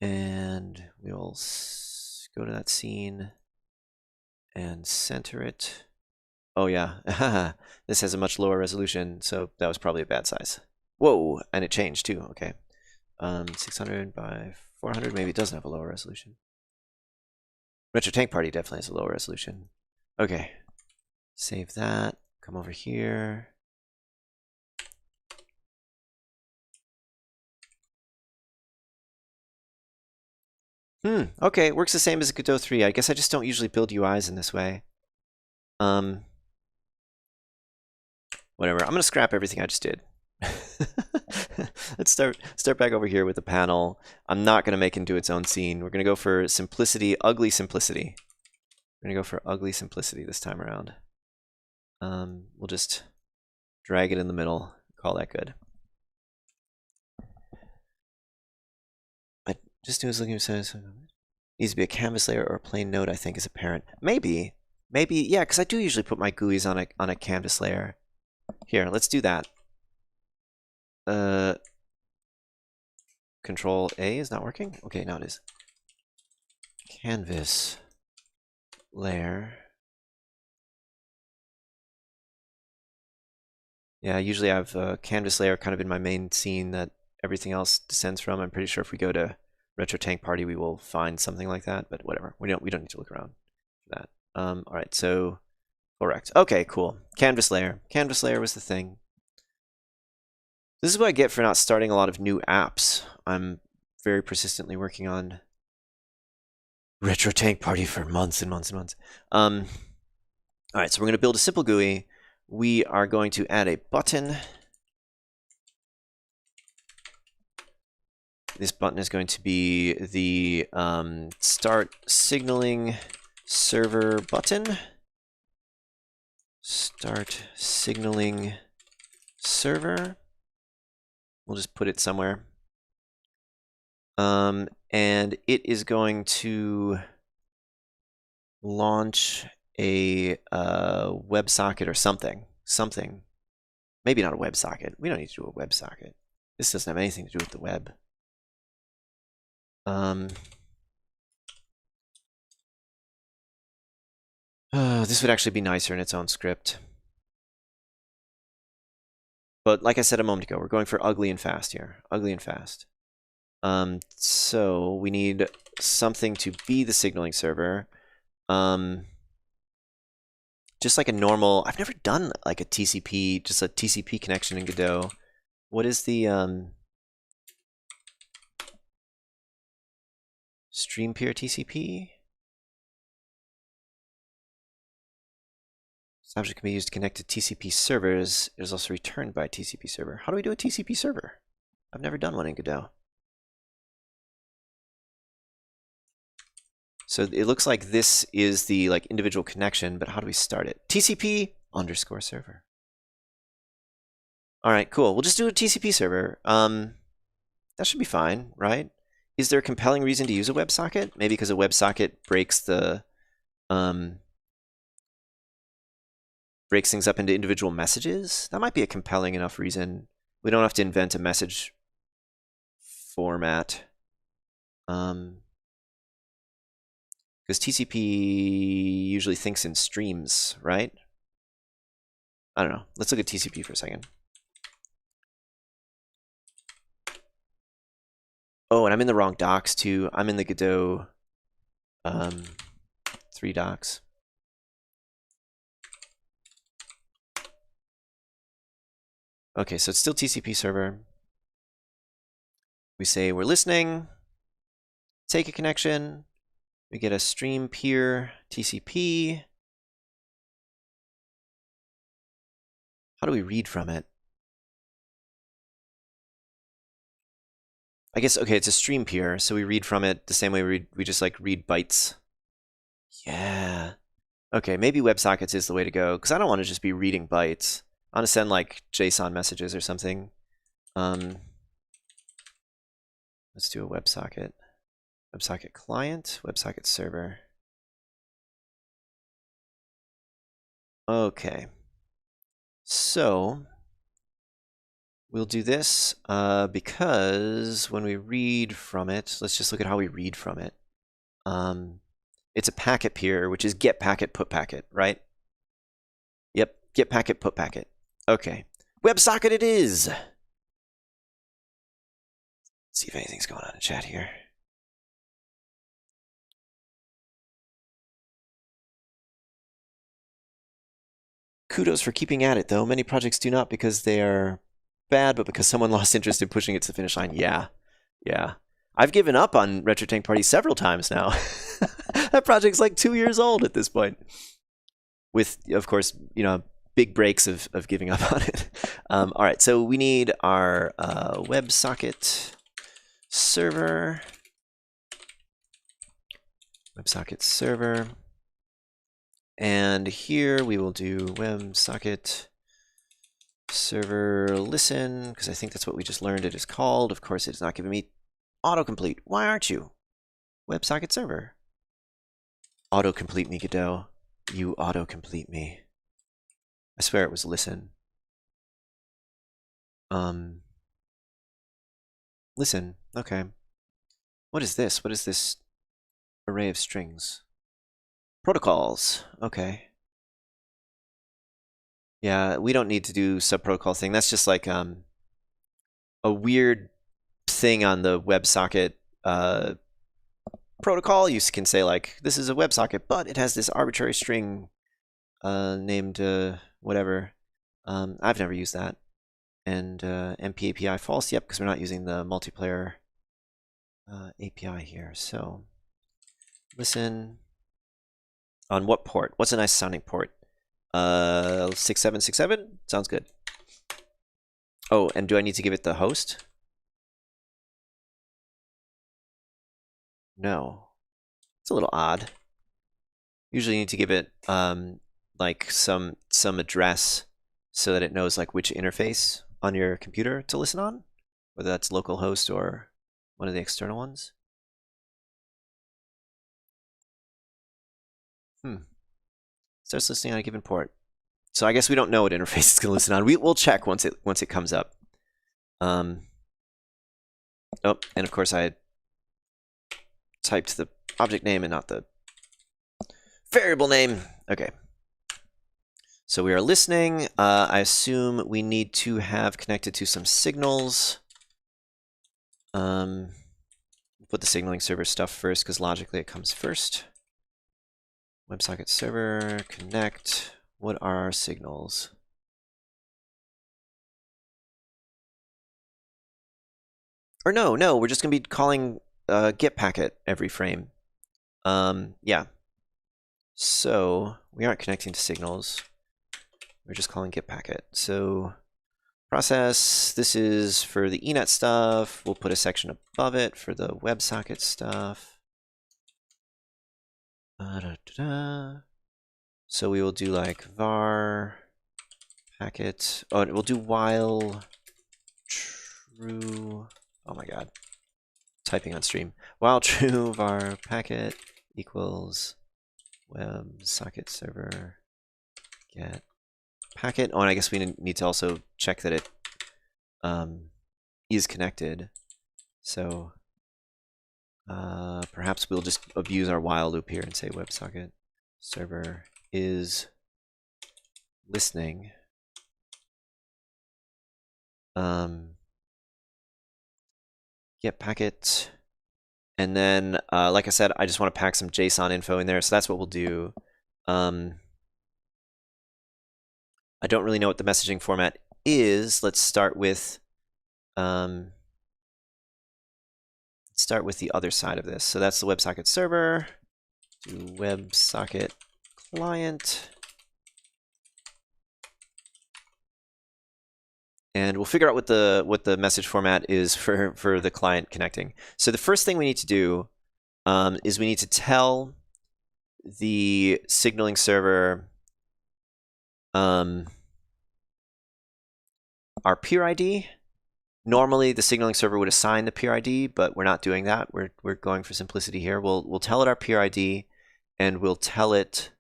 And we'll go to that scene and center it. Oh yeah, this has a much lower resolution, so that was probably a bad size. Whoa, and it changed too, okay. 600 by 400, maybe it doesn't have a lower resolution. Retro Tank Party definitely has a lower resolution. Okay, save that, come over here. Okay, it works the same as Godot 3. I guess I just don't usually build UIs in this way. Whatever, I'm gonna scrap everything I just did. Let's start back over here with the panel. I'm not gonna make it into its own scene. We're gonna go for simplicity, ugly simplicity. We're gonna go for ugly simplicity this time around. We'll just drag it in the middle, call that good. I just was looking for needs to be a canvas layer or a plain node, I think is apparent. Maybe, yeah, because I do usually put my GUIs on a canvas layer. Here, let's do that. Control A is not working? Okay, now it is. Canvas layer. Yeah, usually I have a canvas layer kind of in my main scene that everything else descends from. I'm pretty sure if we go to retro tank party, we will find something like that, but whatever. We don't need to look around for that. All right, so correct. Okay, cool. Canvas layer. Canvas layer was the thing. This is what I get for not starting a lot of new apps. I'm very persistently working on retro tank party for months and months and months. All right, so we're going to build a simple GUI. We are going to add a button. This button is going to be the start signaling server button. Start signaling server. We'll just put it somewhere. And it is going to launch a WebSocket or something. Maybe not a WebSocket. We don't need to do a WebSocket. This doesn't have anything to do with the web. This would actually be nicer in its own script. But like I said a moment ago, we're going for ugly and fast here. Ugly and fast. So we need something to be the signaling server. Just like a normal, I've never done like a TCP, just a TCP connection in Godot. What is the stream peer TCP? This object can be used to connect to TCP servers. It is also returned by a TCP server. How do we do a TCP server? I've never done one in Godot. So it looks like this is the like individual connection, but how do we start it? TCP_server. All right, cool. We'll just do a TCP server. That should be fine, right? Is there a compelling reason to use a WebSocket? Maybe because a WebSocket breaks the breaks things up into individual messages. That might be a compelling enough reason. We don't have to invent a message format. Because TCP usually thinks in streams, right? I don't know. Let's look at TCP for a second. Oh, and I'm in the wrong docs too. I'm in the Godot 3 docs. Okay, so it's still TCP server. We say we're listening, take a connection, we get a stream peer TCP. How do we read from it? I guess, okay, it's a stream peer, so we read from it the same way we just like read bytes. Yeah. Okay, maybe WebSockets is the way to go, because I don't want to just be reading bytes. I want to send like JSON messages or something. Let's do a WebSocket. WebSocket client, WebSocket server. Okay. So we'll do this because when we read from it, let's just look at how we read from it. It's a packet peer, which is get packet, put packet, right? Yep, get packet, put packet. Okay, WebSocket it is. Let's see if anything's going on in chat here. Kudos for keeping at it, though. Many projects do not because they are bad, but because someone lost interest in pushing it to the finish line. Yeah, yeah. I've given up on Retro Tank Party several times now. That project's like 2 years old at this point. With, of course, you know, big breaks of giving up on it. All right, so we need our WebSocket server. WebSocket server. And here we will do WebSocket server listen, because I think that's what we just learned it is called. Of course, it's not giving me autocomplete. Why aren't you? WebSocket server. Autocomplete me, Godot. You autocomplete me. I swear it was listen. Listen. Okay. What is this? What is this array of strings? Protocols. Okay. Yeah, we don't need to do subprotocol thing. That's just like a weird thing on the WebSocket protocol, you can say like, this is a WebSocket, but it has this arbitrary string named whatever. I've never used that. And MP API false, yep, because we're not using the multiplayer API here. So listen on what port? What's a nice sounding port? 6767 sounds good. Oh, and do I need to give it the host? No. It's a little odd. Usually you need to give it like some address so that it knows like which interface on your computer to listen on, whether that's localhost or one of the external ones. Starts listening on a given port. So I guess we don't know what interface it's going to listen on. We'll check once it comes up. Oh, and of course I typed the object name and not the variable name. Okay. So we are listening. I assume we need to have connected to some signals. Put the signaling server stuff first because logically it comes first. WebSocket server, connect. What are our signals? Or no, we're just going to be calling get packet every frame. Yeah. So we aren't connecting to signals. We're just calling get packet. So process, this is for the ENet stuff. We'll put a section above it for the WebSocket stuff. So we will do like var packet. Oh, we'll do while true. Oh my god. Typing on stream. While true var packet equals WebSocket server get packet. Oh, and I guess we need to also check that it is connected. So perhaps we'll just abuse our while loop here and say WebSocket server is listening. Get packet. And then, like I said, I just want to pack some JSON info in there. So that's what we'll do. I don't really know what the messaging format is. Let's start with the other side of this. So that's the WebSocket server. Do WebSocket client. And we'll figure out what the message format is for the client connecting. So the first thing we need to do is we need to tell the signaling server our peer ID. Normally, the signaling server would assign the peer ID, but we're not doing that. We're going for simplicity here. We'll tell it our peer ID, and we'll tell it.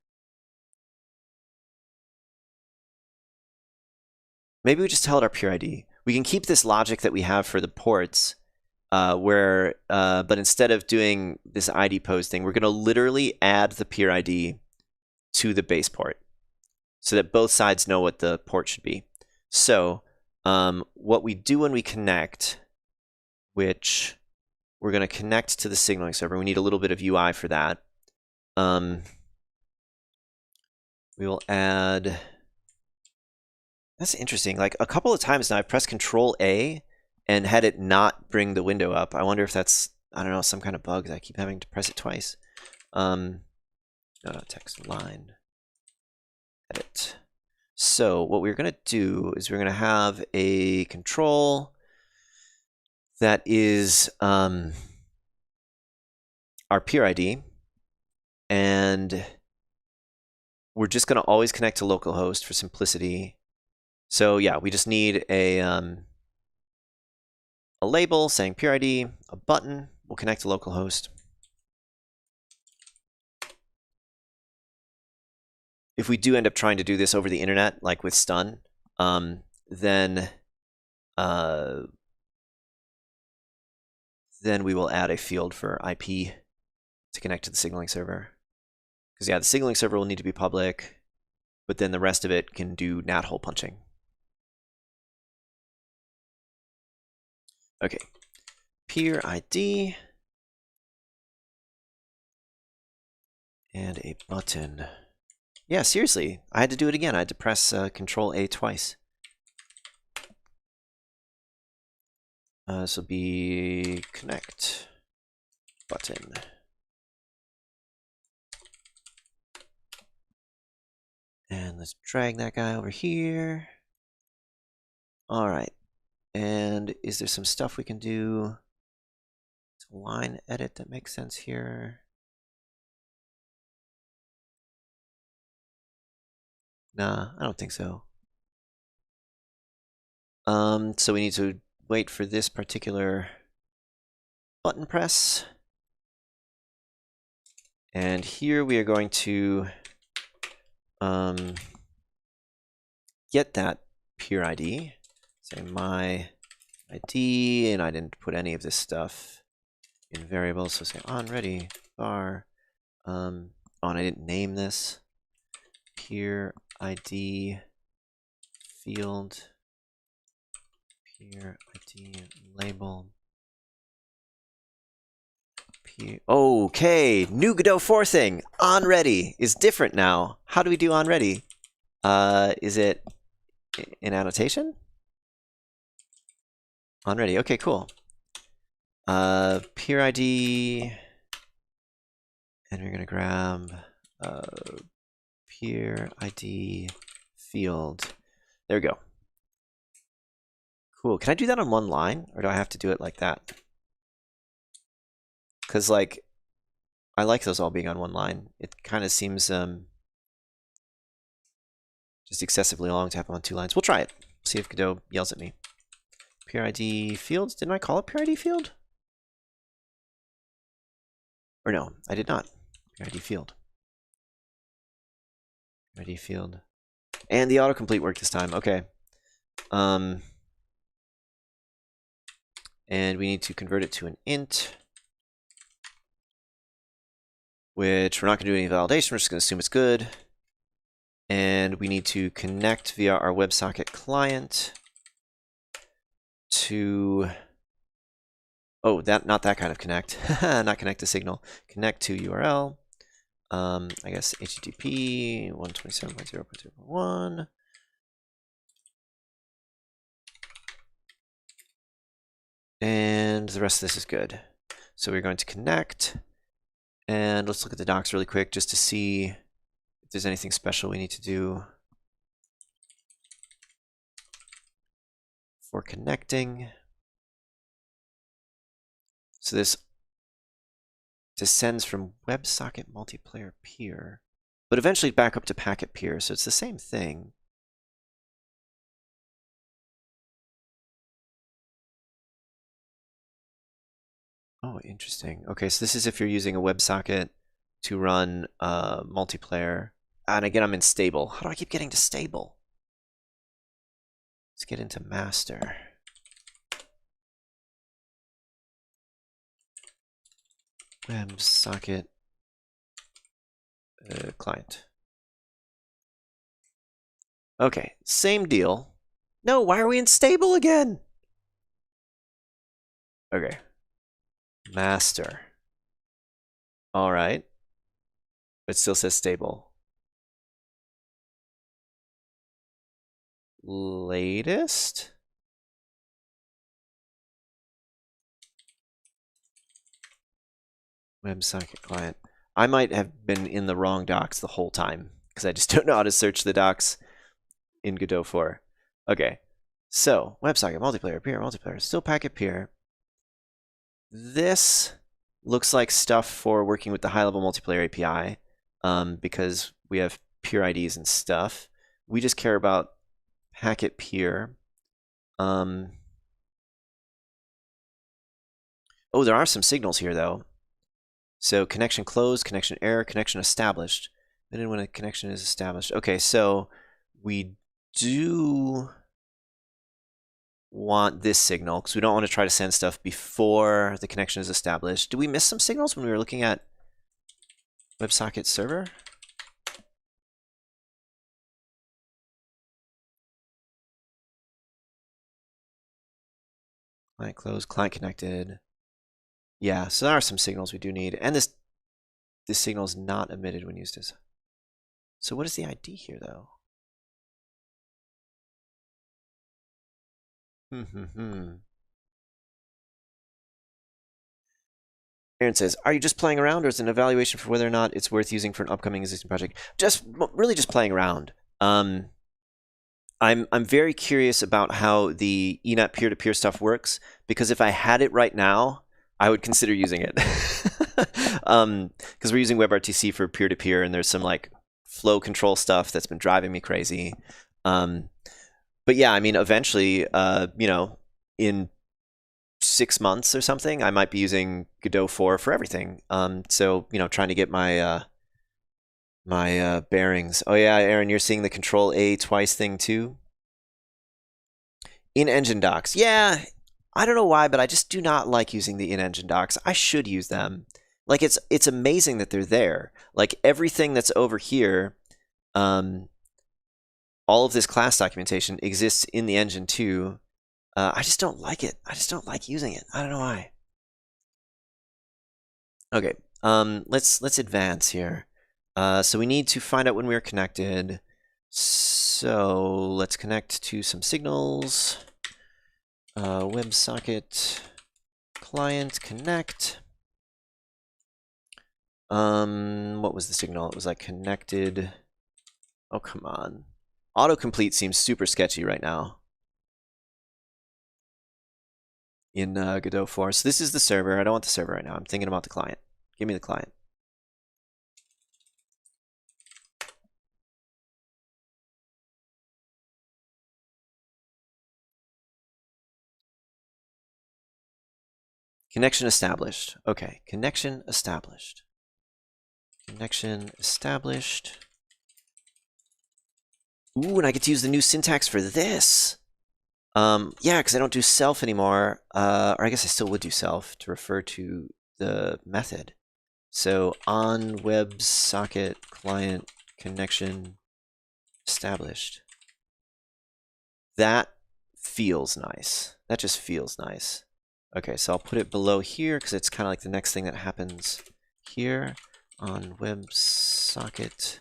Maybe we just tell it our peer ID. We can keep this logic that we have for the ports, but instead of doing this ID pose thing, we're going to literally add the peer ID to the base port, so that both sides know what the port should be. So what we do when we connect, which we're going to connect to the signaling server. We need a little bit of UI for that. We will add. That's interesting. Like a couple of times now, I've pressed Control A and had it not bring the window up. I wonder if that's, I don't know, some kind of bug that I keep having to press it twice. No, text line. Edit. So what we're going to do is we're going to have a control that is our peer ID, and we're just going to always connect to localhost for simplicity. So yeah, we just need a label saying peer ID, a button. We'll connect to localhost. If we do end up trying to do this over the internet, like with stun, then we will add a field for IP to connect to the signaling server. Because yeah, the signaling server will need to be public, but then the rest of it can do NAT hole punching. Okay, peer ID, And a button. Yeah, seriously, I had to do it again. I had to press Control A twice. This will be connect button. And let's drag that guy over here. All right. And is there some stuff we can do to line edit that makes sense here? Nah, I don't think so. So we need to wait for this particular button press. And here we are going to get that peer ID. Say my ID, and I didn't put any of this stuff in variables, so say on ready bar. Oh, and I didn't name this. Peer ID field. Peer ID label. Okay, new Godot 4 thing. On ready is different now. How do we do on ready? Is it in annotation? On ready. Okay, cool. Peer ID, and we're gonna grab peer ID field. There we go. Cool. Can I do that on one line, or do I have to do it like that? Because like, I like those all being on one line. It kind of seems just excessively long to have them on two lines. We'll try it. See if Godot yells at me. Peer ID fields. Didn't I call it peer ID field? Or no, I did not. Peer ID field. Peer ID field. And the autocomplete worked this time. Okay. And we need to convert it to an int, which we're not going to do any validation. We're just going to assume it's good. And we need to connect via our WebSocket client to, oh, not that kind of connect, not connect to signal, connect to URL. I guess HTTP 127.0.0.1. And the rest of this is good. So we're going to connect, and let's look at the docs really quick just to see if there's anything special we need to do for connecting. So this descends from WebSocket multiplayer peer, but eventually back up to packet peer, so it's the same thing. Oh, interesting. Okay, so this is if you're using a WebSocket to run multiplayer. And again, I'm in stable. How do I keep getting to stable? Let's get into master. WebSocket client. Okay, same deal. No, why are we in stable again? Okay. Master. All right. It still says stable. Latest. WebSocket client. I might have been in the wrong docs the whole time because I just don't know how to search the docs in Godot 4. Okay, so WebSocket multiplayer peer multiplayer still packet peer. This looks like stuff for working with the high-level multiplayer API because we have peer IDs and stuff. We just care about packet peer. Oh, there are some signals here though. So connection closed, connection error, connection established. Then when a connection is established. Okay, so we do want this signal because we don't want to try to send stuff before the connection is established. Did we miss some signals when we were looking at WebSocket server? Client closed, client connected. Yeah, so there are some signals we do need. And this This signal is not emitted when used as. So what is the ID here, though? Aaron says, "Are you just playing around, or is it an evaluation for whether or not it's worth using for an upcoming existing project?" Really just playing around. I'm very curious about how the ENet peer-to-peer stuff works, because if I had it right now, I would consider using it. Because we're using WebRTC for peer-to-peer, and there's some like flow control stuff that's been driving me crazy. But yeah, I mean, eventually, in 6 months or something, I might be using Godot 4 for everything. So trying to get my my bearings. Oh yeah, Aaron, you're seeing the Control A twice thing too. In-engine docs, yeah. I don't know why, but I just do not like using the in-engine docs. I should use them. Like it's amazing that they're there. Like everything that's over here, all of this class documentation exists in the engine too. I just don't like it. I just don't like using it. I don't know why. Okay, let's advance here. So we need to find out when we are connected. So let's connect to some signals. WebSocket client connect. What was the signal? It was like connected. Oh, come on. Autocomplete seems super sketchy right now in Godot 4. So this is the server. I don't want the server right now. I'm thinking about the client. Give me the client. Connection established. Okay, connection established. Connection established. Ooh, and I get to use the new syntax for this. Yeah, because I don't do self anymore. Or I guess I still would do self to refer to the method. So on WebSocket client connection established. That feels nice. That just feels nice. Okay, so I'll put it below here because it's kind of like the next thing that happens here. On WebSocket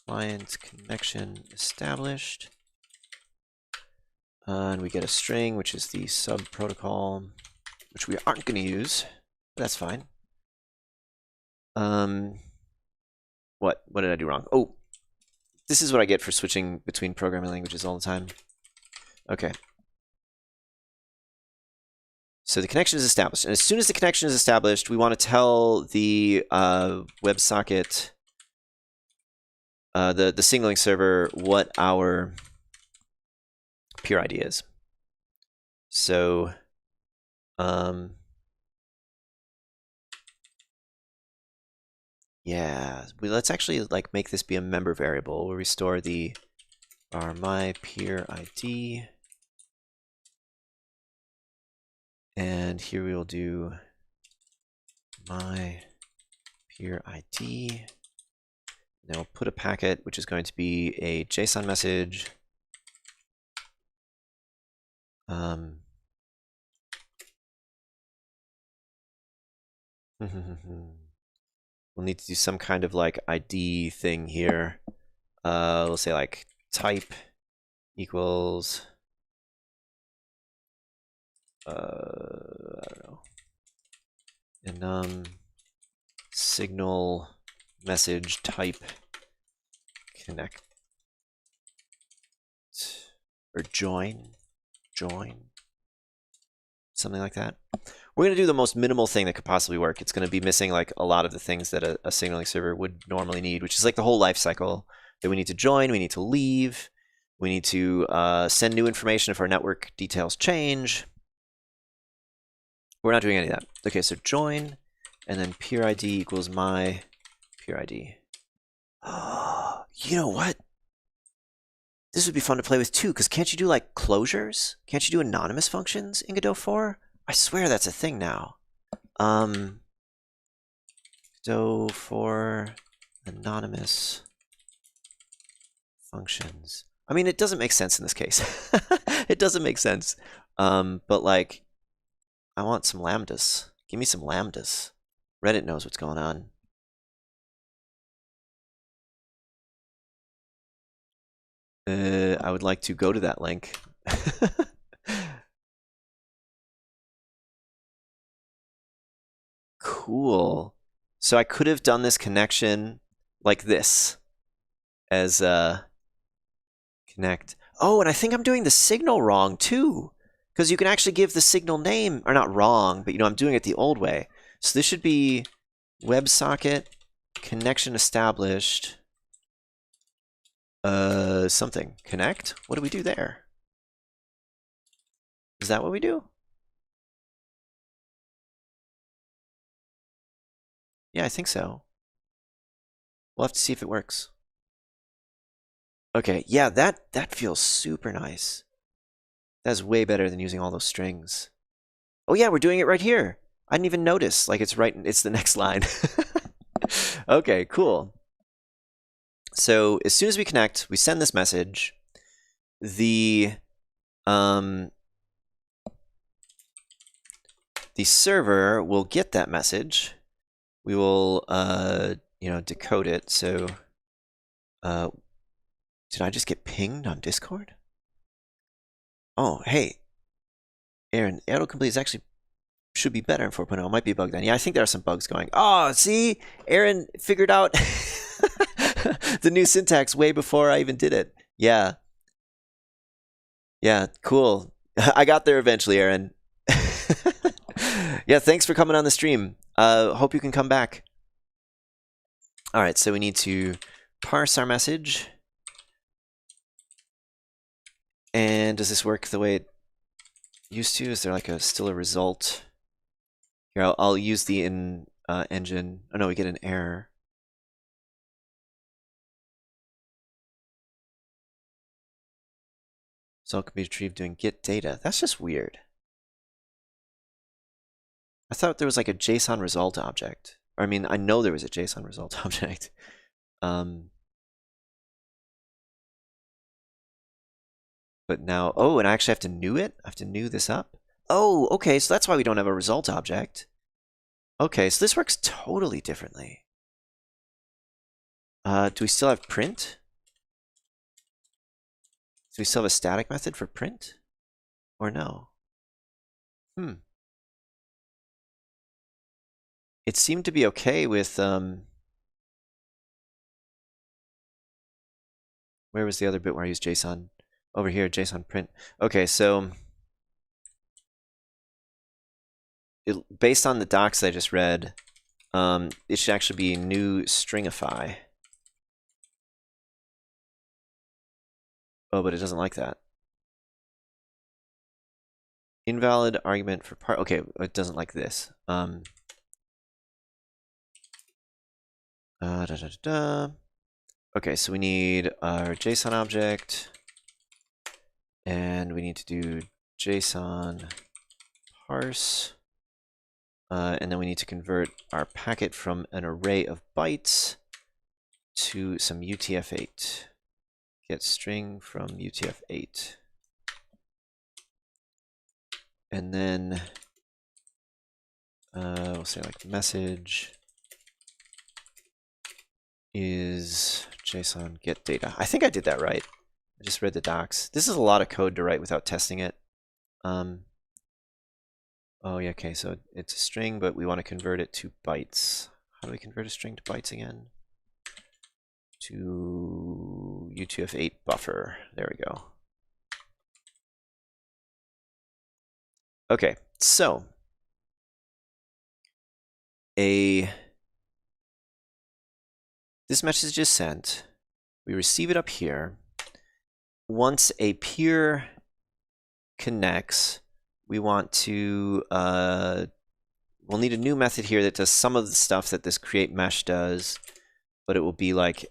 client connection established. And we get a string, which is the sub protocol, which we aren't going to use, but that's fine. What did I do wrong? Oh, this is what I get for switching between programming languages all the time. Okay. So the connection is established, and as soon as the connection is established, we want to tell the WebSocket, the signaling server, what our peer ID is. So, yeah, let's actually like make this be a member variable where we store our my peer ID. And here we will do my peer ID. Now we'll put a packet, which is going to be a JSON message. We'll need to do some kind of like ID thing here. We'll say like type equals I don't know, enum signal message type connect or join, something like that. We're going to do the most minimal thing that could possibly work. It's going to be missing like a lot of the things that a signaling server would normally need, which is like the whole life cycle that we need to join, we need to leave, we need to send new information if our network details change. We're not doing any of that. Okay, so join, and then peer ID equals my peer ID. You know what? This would be fun to play with too, because can't you do like closures? Can't you do anonymous functions in Godot 4? I swear that's a thing now. Godot 4 anonymous functions. I mean, it doesn't make sense in this case. It doesn't make sense. But like, I want some lambdas. Give me some lambdas. Reddit knows what's going on. I would like to go to that link. Cool. So I could have done this connection like this as connect. Oh, and I think I'm doing the signal wrong too, because you can actually give the signal name, or not wrong, but I'm doing it the old way. So this should be WebSocket connection established. Something connect. What do we do there? Is that what we do? Yeah, I think so. We'll have to see if it works. Okay, yeah, that feels super nice. That's way better than using all those strings. Oh yeah, we're doing it right here. I didn't even notice. Like it's the next line. Okay, cool. So as soon as we connect, we send this message. The server will get that message. We will decode it. So did I just get pinged on Discord? Oh, hey, Aaron, autocomplete is actually should be better in 4.0. It might be a bug then. Yeah, I think there are some bugs going. Oh, see, Aaron figured out the new syntax way before I even did it. Yeah. Yeah, cool. I got there eventually, Aaron. Yeah, thanks for coming on the stream. Hope you can come back. All right, so we need to parse our message. And does this work the way it used to? Is there like still a result? Here, I'll use the engine. Oh no, we get an error. Result can be retrieved doing get data. That's just weird. I thought there was like a JSON result object. Or, I mean, I know there was a JSON result object. But now, oh, and I actually have to new it? I have to new this up? Oh, okay, so that's why we don't have a result object. Okay, so this works totally differently. Do we still have print? Do we still have a static method for print? Or no? It seemed to be okay with, where was the other bit where I used JSON? Over here, JSON print. Okay, so based on the docs I just read, it should actually be new stringify. Oh, but it doesn't like that. Invalid argument for part. Okay, it doesn't like this. Okay, so we need our JSON object, and we need to do JSON parse, and then we need to convert our packet from an array of bytes to some UTF-8. Get string from UTF-8. And then we'll say like message is JSON get data. I think I did that right. I just read the docs. This is a lot of code to write without testing it. Oh yeah, okay, so it's a string, but we want to convert it to bytes. How do we convert a string to bytes again? To UTF-8 buffer. There we go. Okay, so this message is sent. We receive it up here. Once a peer connects, we want to we'll need a new method here that does some of the stuff that this create mesh does, but it will be like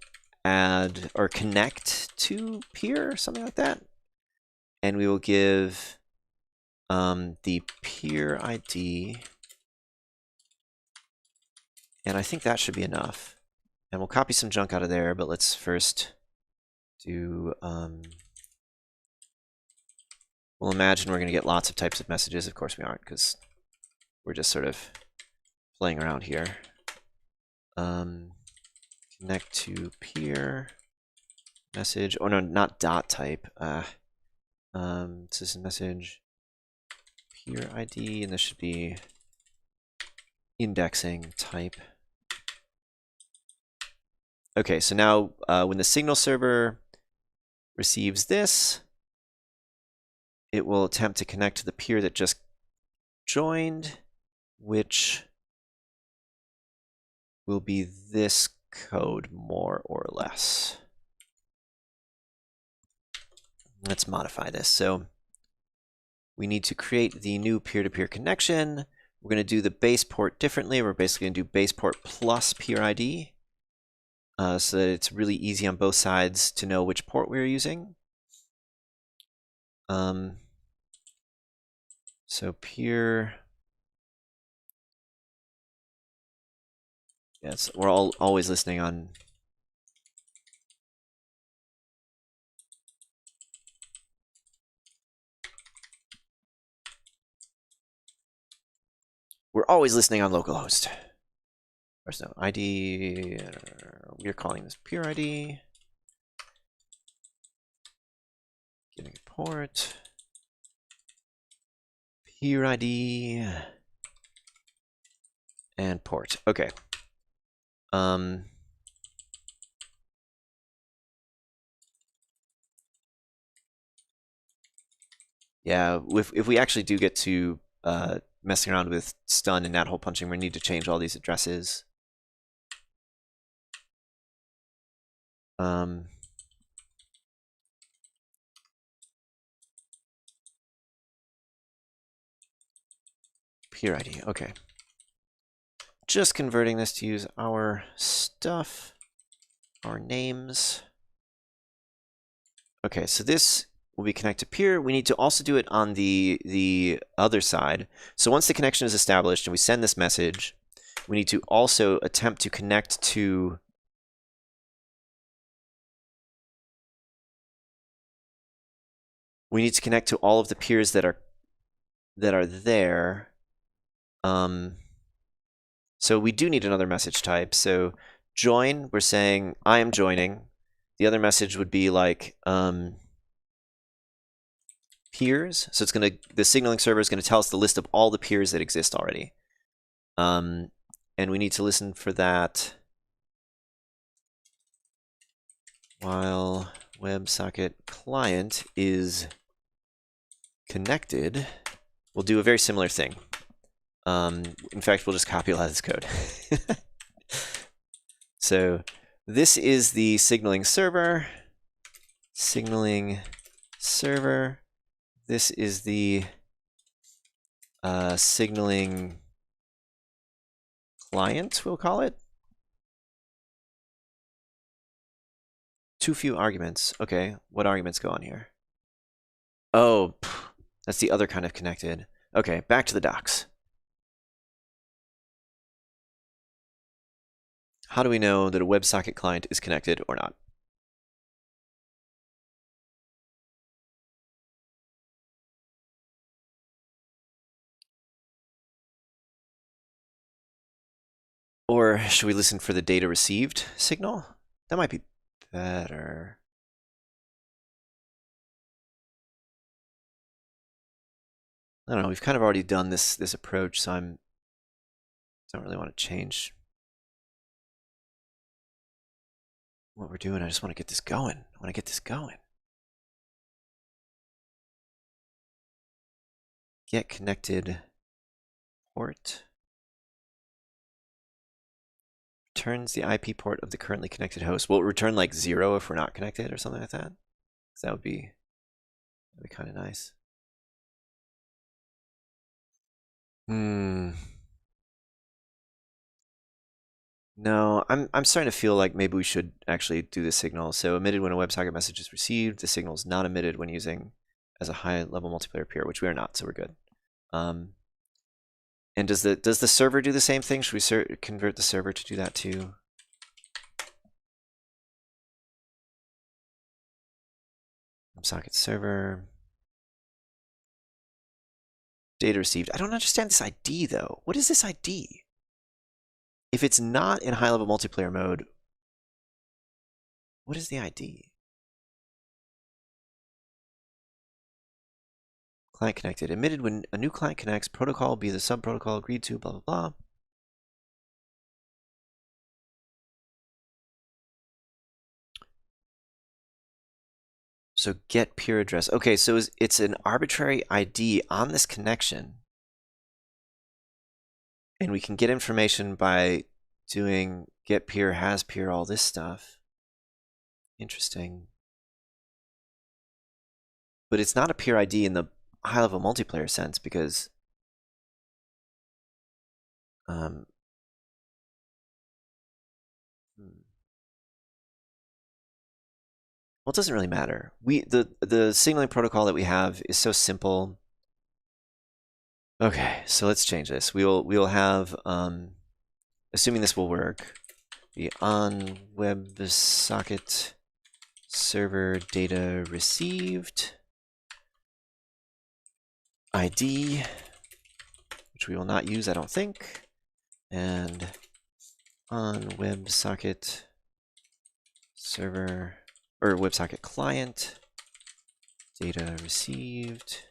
add or connect to peer or something like that. And we will give the peer ID, and I think that should be enough. And we'll copy some junk out of there, but let's first do we'll imagine we're going to get lots of types of messages. Of course we aren't, because we're just sort of playing around here. Connect to peer. message. Oh no, not dot type. System message peer ID, and this should be indexing type. Okay, so now when the signal server receives this, it will attempt to connect to the peer that just joined, which will be this code more or less. Let's modify this. So we need to create the new peer-to-peer connection. We're going to do the base port differently. We're basically going to do base port plus peer ID so that it's really easy on both sides to know which port we're using. So peer, yes, we're always listening on. We're always listening on localhost. There's no ID. We're calling this peer ID. Getting a port. Peer ID. And port. Okay. Yeah, if we actually do get to messing around with stun and NAT hole punching, we need to change all these addresses. Peer ID, okay. Just converting this to use our stuff, our names. Okay, so this will be connect to peer. We need to also do it on the other side. So once the connection is established and we send this message, we need to also attempt to connect to all of the peers that are there. So we do need another message type. So join, we're saying I am joining. The other message would be like peers. So it's the signaling server is gonna tell us the list of all the peers that exist already. And we need to listen for that while WebSocket client is connected. We'll do a very similar thing. In fact, we'll just copy a lot of this code. So this is the signaling server. Signaling server. This is the signaling client, we'll call it. Too few arguments. Okay, what arguments go on here? Oh, that's the other kind of connected. Okay, back to the docs. How do we know that a WebSocket client is connected or not? Or should we listen for the data received signal? That might be better. I don't know, we've kind of already done this approach, so I don't really want to change what we're doing. I just want to get this going. I want to get this going. Get connected port. Returns the IP port of the currently connected host. Will it return like 0 if we're not connected or something like that? Because that'd be kind of nice. No, I'm starting to feel like maybe we should actually do the signal. So emitted when a WebSocket message is received. The signal is not emitted when using as a high-level multiplayer peer, which we are not, so we're good. And does the server do the same thing? Should we convert the server to do that too? WebSocket server. Data received. I don't understand this ID though. What is this ID? If it's not in high-level multiplayer mode, what is the ID? Client connected. Emitted when a new client connects. Protocol will be the sub-protocol agreed to, blah, blah, blah. So get peer address. Okay, so it's an arbitrary ID on this connection. And we can get information by doing get peer, has peer, all this stuff. Interesting. But it's not a peer ID in the high-level multiplayer sense because well, it doesn't really matter. The signaling protocol that we have is so simple. Okay, so let's change this. We'll have assuming this will work, the on WebSocket server data received ID, which we will not use, I don't think, and on WebSocket server or WebSocket client data received,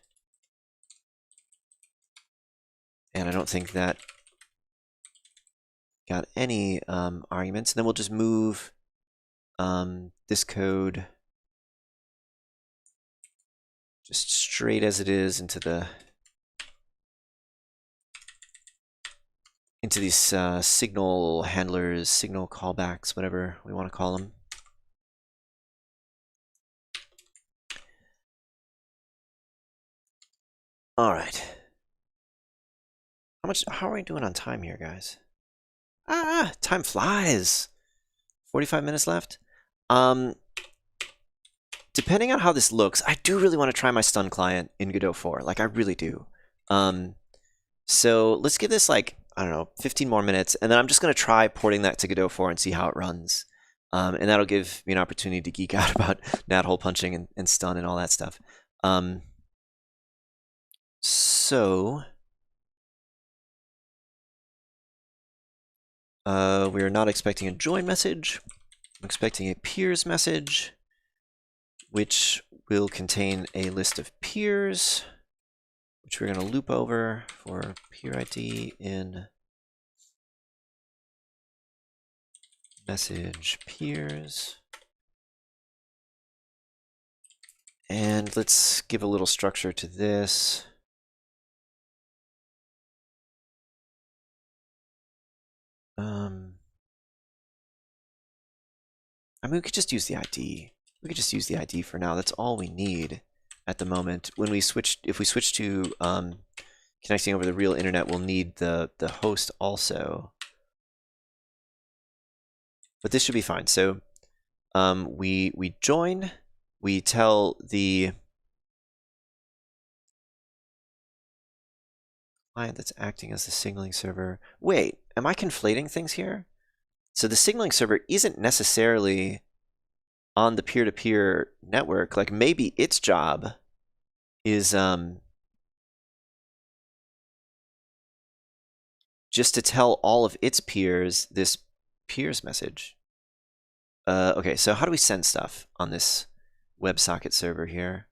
and I don't think that got any arguments. And then we'll just move this code just straight as it is into these signal handlers, signal callbacks, whatever we want to call them. All right. How are we doing on time here, guys? Time flies. 45 minutes left. Depending on how this looks, I do really want to try my stun client in Godot 4. Like, I really do. So let's give this, like, I don't know, 15 more minutes, and then I'm just going to try porting that to Godot 4 and see how it runs. And that'll give me an opportunity to geek out about nat hole punching and stun and all that stuff. So we're not expecting a join message. I'm expecting a peers message, which will contain a list of peers, which we're going to loop over for peer ID in message peers. And let's give a little structure to this. I mean, we could just use the ID. We could just use the ID for now. That's all we need at the moment. When we switch, if we switch to connecting over the real internet, we'll need the host also. But this should be fine. So we join. We tell the client that's acting as the signaling server. Wait, am I conflating things here? So the signaling server isn't necessarily on the peer-to-peer network. Like, maybe its job is just to tell all of its peers this peers message. Okay, so how do we send stuff on this WebSocket server here?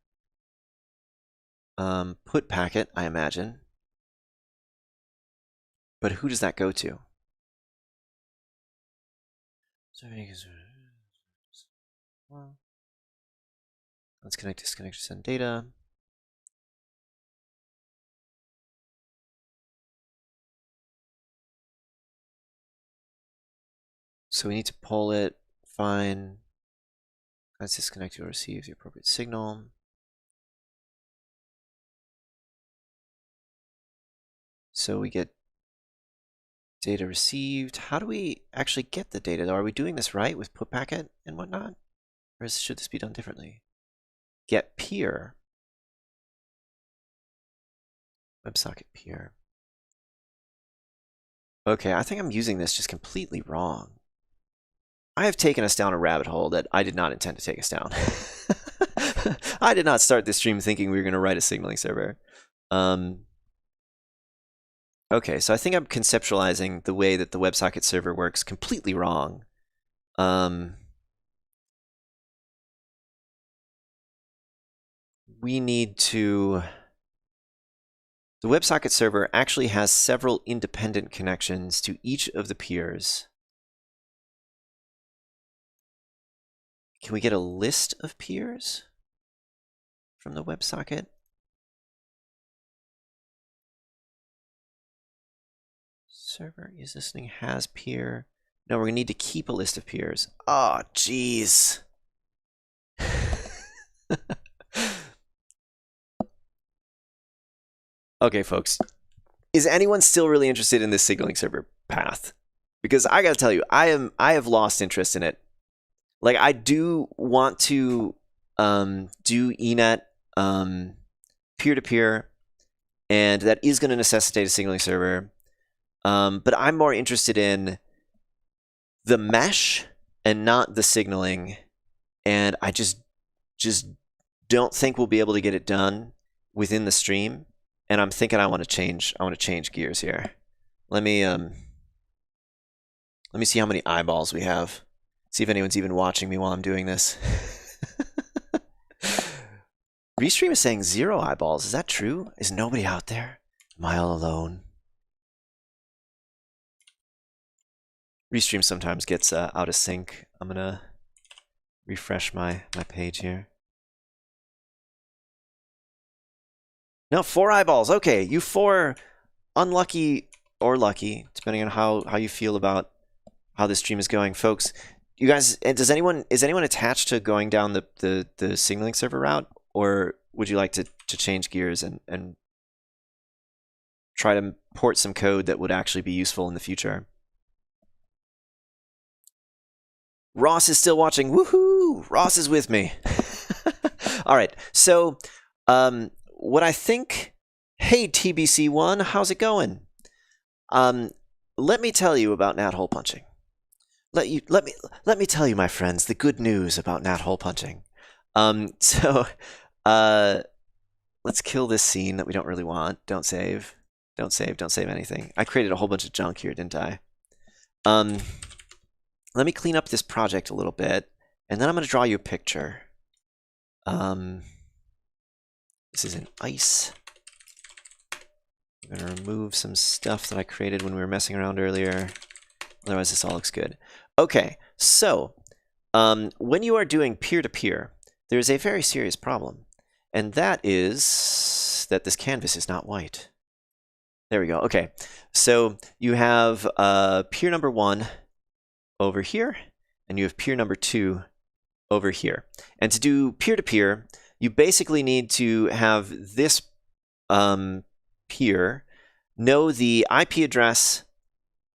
Put packet, I imagine. But who does that go to? Let's connect, disconnect, send data. So we need to pull it, fine. Let's disconnect to receive the appropriate signal. So we get data received. How do we actually get the data, though? Are we doing this right with put packet and whatnot? Or should this be done differently? Get peer. WebSocket peer. Okay, I think I'm using this just completely wrong. I have taken us down a rabbit hole that I did not intend to take us down. I did not start this stream thinking we were going to write a signaling server. Okay, so I think I'm conceptualizing the way that the WebSocket server works completely wrong. We need to The WebSocket server actually has several independent connections to each of the peers. Can we get a list of peers from the WebSocket? Server is listening has peer. No, we're gonna need to keep a list of peers. Oh, jeez. Okay, folks. Is anyone still really interested in this signaling server path? Because I gotta tell you, I have lost interest in it. Like, I do want to do ENet peer-to-peer, and that is going to necessitate a signaling server. But I'm more interested in the mesh and not the signaling, and I just don't think we'll be able to get it done within the stream. And I'm thinking I want to change gears here. Let me see how many eyeballs we have. See if anyone's even watching me while I'm doing this. Restream is saying 0 eyeballs. Is that true? Is nobody out there? Am I all alone? Restream sometimes gets out of sync. I'm gonna refresh my page here. No, 4 eyeballs. Okay, you 4 unlucky or lucky, depending on how you feel about how this stream is going, folks. You guys, is anyone attached to going down the signaling server route, or would you like to change gears and try to port some code that would actually be useful in the future? Ross is still watching. Woohoo! Ross is with me. All right. So, what I think. Hey, TBC1, how's it going? Let me tell you about nat hole punching. Let me tell you, my friends, the good news about nat hole punching. So, let's kill this scene that we don't really want. Don't save. Don't save anything. I created a whole bunch of junk here, didn't I? Let me clean up this project a little bit, and then I'm going to draw you a picture. This is an ice. I'm going to remove some stuff that I created when we were messing around earlier. Otherwise, this all looks good. Okay, so when you are doing peer-to-peer, there's a very serious problem, and that is that this canvas is not white. There we go. Okay, so you have peer number 1 over here, and you have peer number 2 over here. And to do peer-to-peer, you basically need to have this peer know the IP address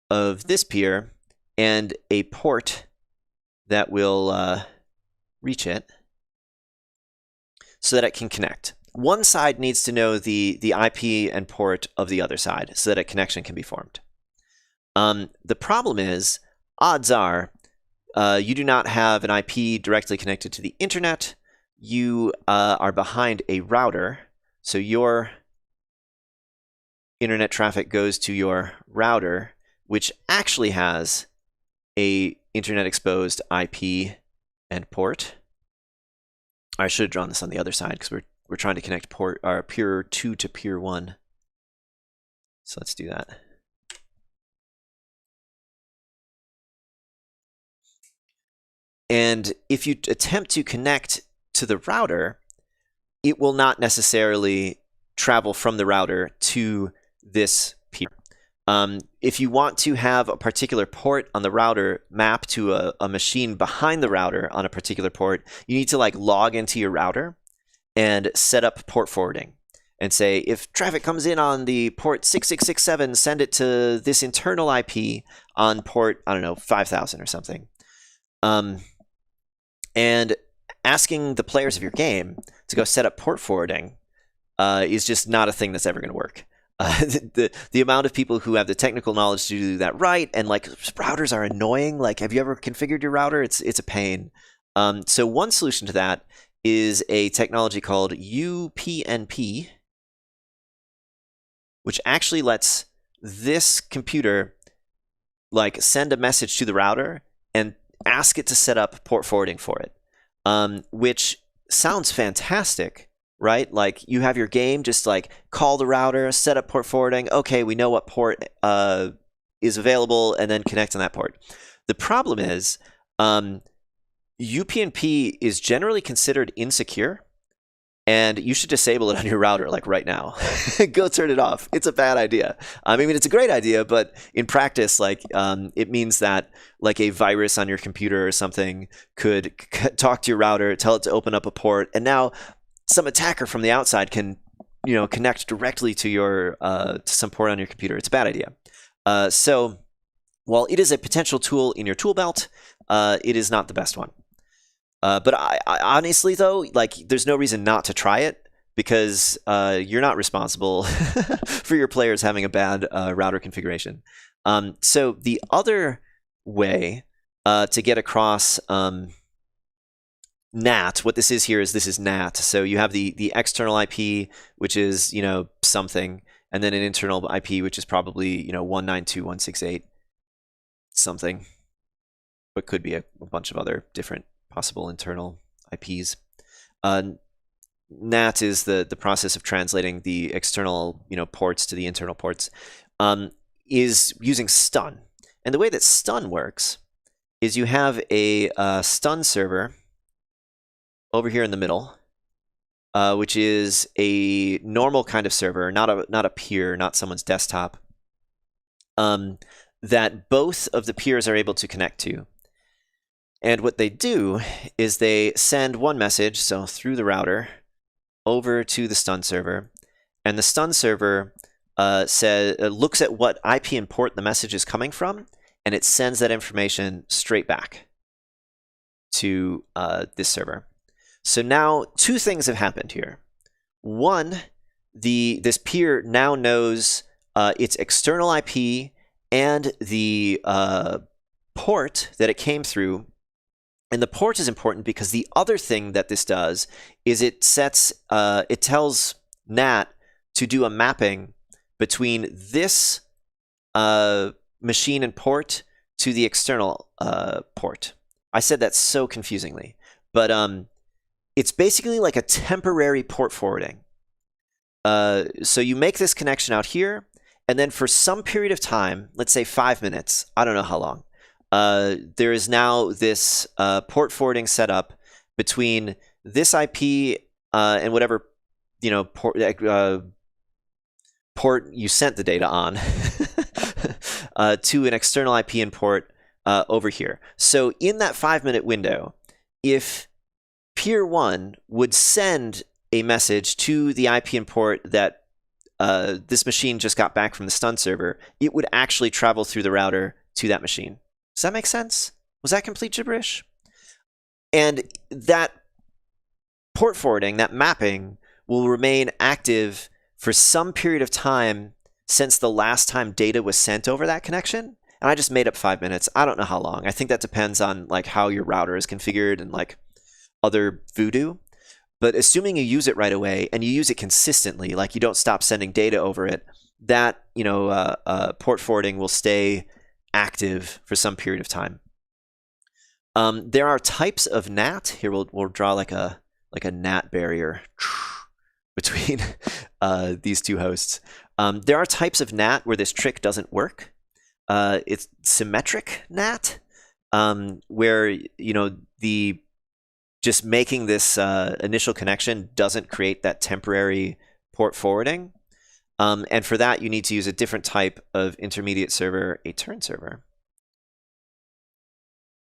of this peer and a port that will reach it so that it can connect. One side needs to know the IP and port of the other side so that a connection can be formed. The problem is, odds are, you do not have an IP directly connected to the internet. You are behind a router, so your internet traffic goes to your router, which actually has a internet exposed IP and port. I should have drawn this on the other side because we're trying to connect peer 2 to peer 1. So let's do that. And if you attempt to connect to the router, it will not necessarily travel from the router to this peer. If you want to have a particular port on the router map to a machine behind the router on a particular port, you need to like log into your router and set up port forwarding and say, if traffic comes in on the port 6667, send it to this internal IP on port, I don't know, 5000 or something. And asking the players of your game to go set up port forwarding is just not a thing that's ever going to work. The amount of people who have the technical knowledge to do that right, and like routers are annoying. Like, have you ever configured your router? It's a pain. So one solution to that is a technology called UPnP, which actually lets this computer like send a message to the router and ask it to set up port forwarding for it, which sounds fantastic, right? Like you have your game, just like call the router, set up port forwarding. Okay, we know what port is available, and then connect on that port. The problem is UPnP is generally considered insecure, and you should disable it on your router like right now. Go turn it off. It's a bad idea. I mean, it's a great idea, but in practice, like it means that like a virus on your computer or something could talk to your router, tell it to open up a port, and now some attacker from the outside can connect directly to your to some port on your computer. It's a bad idea. So while it is a potential tool in your tool belt, it is not the best one. But I honestly, though, like, there's no reason not to try it because you're not responsible for your players having a bad router configuration. So the other way to get across NAT, what this is here is this is NAT. So you have the external IP, which is something, and then an internal IP, which is probably 192.168 something, but could be a bunch of other different possible internal IPs. NAT is the process of translating the external ports to the internal ports. Is using stun, and the way that stun works is you have a stun server over here in the middle, which is a normal kind of server, not a peer, not someone's desktop, that both of the peers are able to connect to. And what they do is they send one message, so through the router, over to the stun server, and the stun server looks at what IP and port the message is coming from, and it sends that information straight back to this server. So now two things have happened here. One, this peer now knows its external IP and the port that it came through. And the port is important because the other thing that this does is it tells NAT to do a mapping between this machine and port to the external port. I said that so confusingly, but it's basically like a temporary port forwarding. So you make this connection out here, and then for some period of time, let's say 5 minutes, I don't know how long, there is now this port forwarding set up between this IP and whatever port you sent the data on to an external IP and port over here. So in that 5-minute window, if peer 1 would send a message to the IP and port that this machine just got back from the stun server, it would actually travel through the router to that machine. Does that make sense? Was that complete gibberish? And that port forwarding, that mapping, will remain active for some period of time since the last time data was sent over that connection. And I just made up 5 minutes. I don't know how long. I think that depends on like how your router is configured and like other voodoo. But assuming you use it right away and you use it consistently, like you don't stop sending data over it, that port forwarding will stay active for some period of time. There are types of NAT. Here we'll draw like a NAT barrier between these two hosts. There are types of NAT where this trick doesn't work. It's symmetric NAT, where just making this initial connection doesn't create that temporary port forwarding. And for that, you need to use a different type of intermediate server, a turn server,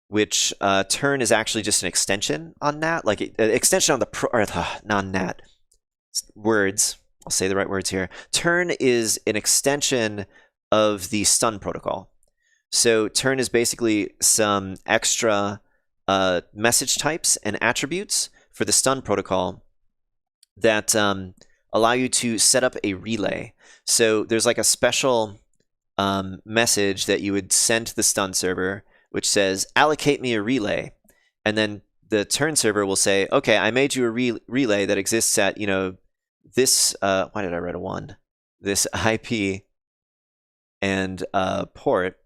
which turn is actually just an extension on NAT, like an extension on the non-NAT words. I'll say the right words here. Turn is an extension of the stun protocol. So turn is basically some extra message types and attributes for the stun protocol that allow you to set up a relay. So there's like a special message that you would send to the stun server, which says, allocate me a relay. And then the turn server will say, okay, I made you a relay that exists at, this, why did I write a 1? This IP and port,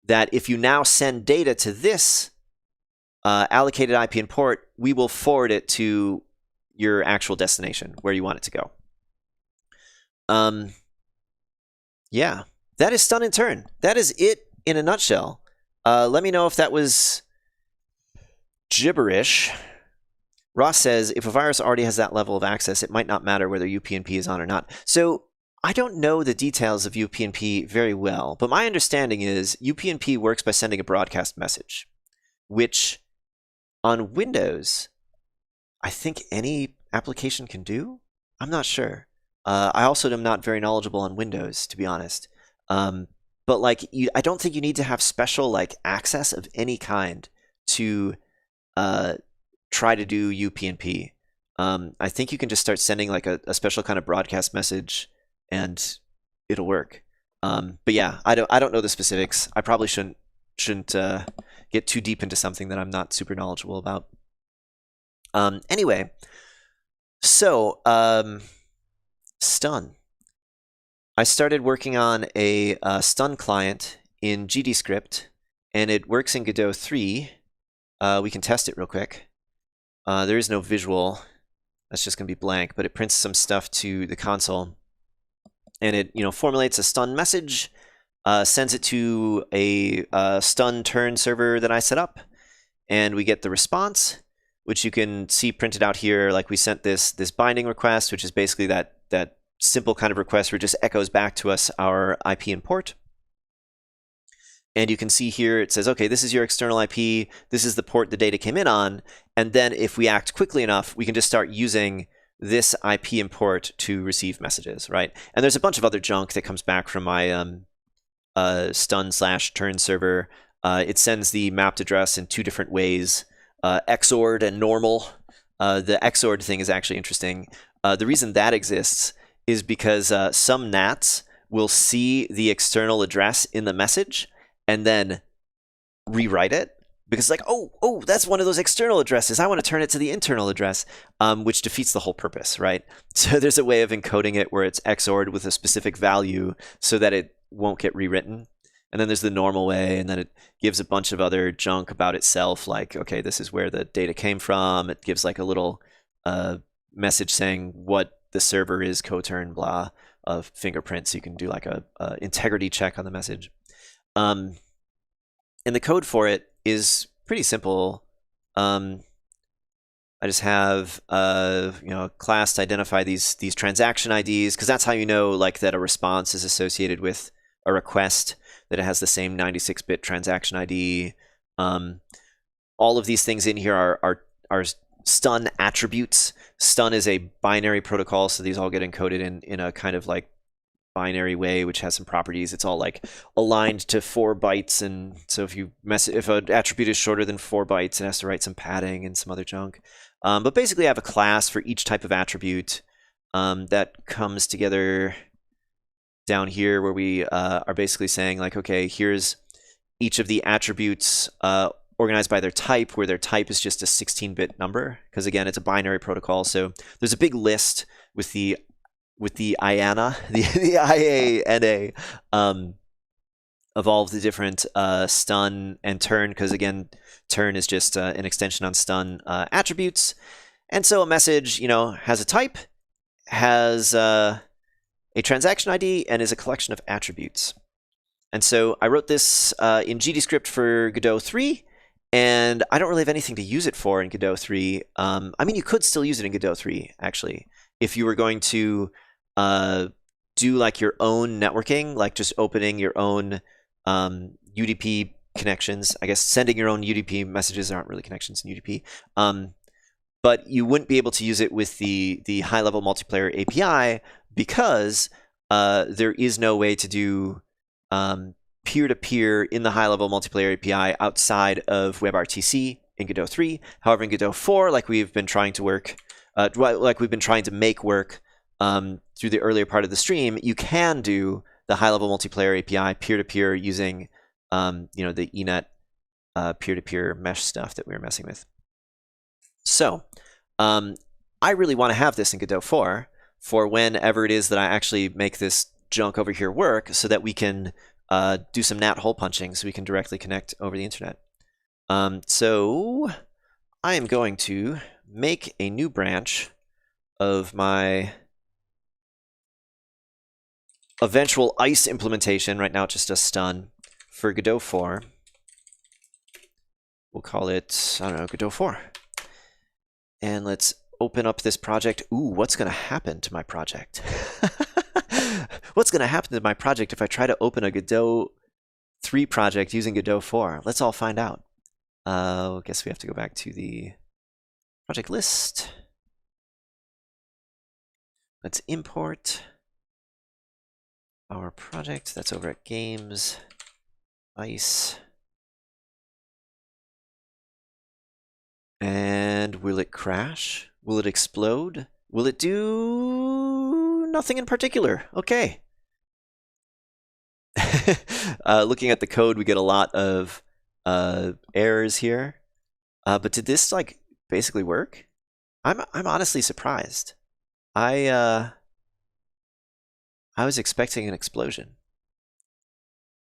that if you now send data to this allocated IP and port, we will forward it to your actual destination where you want it to go. Yeah, that is stun and turn. That is it in a nutshell. Let me know if that was gibberish. Ross says, if a virus already has that level of access, it might not matter whether UPnP is on or not. So I don't know the details of UPnP very well, but my understanding is UPnP works by sending a broadcast message, which on Windows, I think any application can do? I'm not sure. I also am not very knowledgeable on Windows, to be honest. But like, I don't think you need to have special like access of any kind to try to do UPnP. I think you can just start sending like a special kind of broadcast message, and it'll work. But yeah, I don't know the specifics. I probably shouldn't get too deep into something that I'm not super knowledgeable about. Anyway, so stun. I started working on a stun client in GDScript, and it works in Godot 3. We can test it real quick. There is no visual. That's just going to be blank, but it prints some stuff to the console, and it formulates a stun message, sends it to a stun turn server that I set up, and we get the response, which you can see printed out here. Like, we sent this binding request, which is basically that simple kind of request where it just echoes back to us our IP and port. And you can see here it says, okay, this is your external IP, this is the port the data came in on, and then if we act quickly enough, we can just start using this IP and port to receive messages, right? And there's a bunch of other junk that comes back from my stun/turn server. It sends the mapped address in two different ways, XORed and normal. The XORed thing is actually interesting. The reason that exists is because some NATs will see the external address in the message and then rewrite it, because like, oh, that's one of those external addresses. I want to turn it to the internal address, which defeats the whole purpose, right? So there's a way of encoding it where it's XORed with a specific value so that it won't get rewritten. And then there's the normal way, and then it gives a bunch of other junk about itself, like, okay, this is where the data came from. It gives like a little message saying what the server is, coturn, blah, of fingerprints. So you can do like a integrity check on the message. And the code for it is pretty simple. I just have a class to identify these transaction IDs, because that's how you know like that a response is associated with a request, that it has the same 96-bit transaction ID. All of these things in here are stun attributes. Stun is a binary protocol, so these all get encoded in a kind of like binary way, which has some properties. It's all like aligned to 4 bytes, and so if an attribute is shorter than 4 bytes, it has to write some padding and some other junk. But basically, I have a class for each type of attribute that comes together down here, where we are basically saying like, okay, here's each of the attributes organized by their type, where their type is just a 16-bit number, because again, it's a binary protocol. So there's a big list with the IANA, the IANA, of all of the different stun and turn, because again, turn is just an extension on stun attributes. And so a message, has a type, has a transaction ID, and is a collection of attributes. And so I wrote this in GDScript for Godot 3, and I don't really have anything to use it for in Godot 3. I mean, you could still use it in Godot 3, actually, if you were going to do like your own networking, like just opening your own UDP connections. I guess sending your own UDP messages aren't really connections in UDP. But you wouldn't be able to use it with the high-level multiplayer API, because there is no way to do peer-to-peer in the high-level multiplayer API outside of WebRTC in Godot 3. However, in Godot 4, like we've been trying to make work through the earlier part of the stream, you can do the high-level multiplayer API peer-to-peer using the ENet peer-to-peer mesh stuff that we were messing with. So I really want to have this in Godot 4 for whenever it is that I actually make this junk over here work, so that we can do some NAT hole punching, so we can directly connect over the internet. So I am going to make a new branch of my eventual ice implementation. Right now it just does stun for Godot 4. We'll call it, I don't know, Godot 4. And let's open up this project. Ooh, what's going to happen to my project? What's going to happen to my project if I try to open a Godot 3 project using Godot 4? Let's all find out. I guess we have to go back to the project list. Let's import our project. That's over at Games, Ice. And will it crash? Will it explode? Will it do nothing in particular? Okay. Looking at the code, we get a lot of errors here. But did this like basically work? I'm honestly surprised. I was expecting an explosion.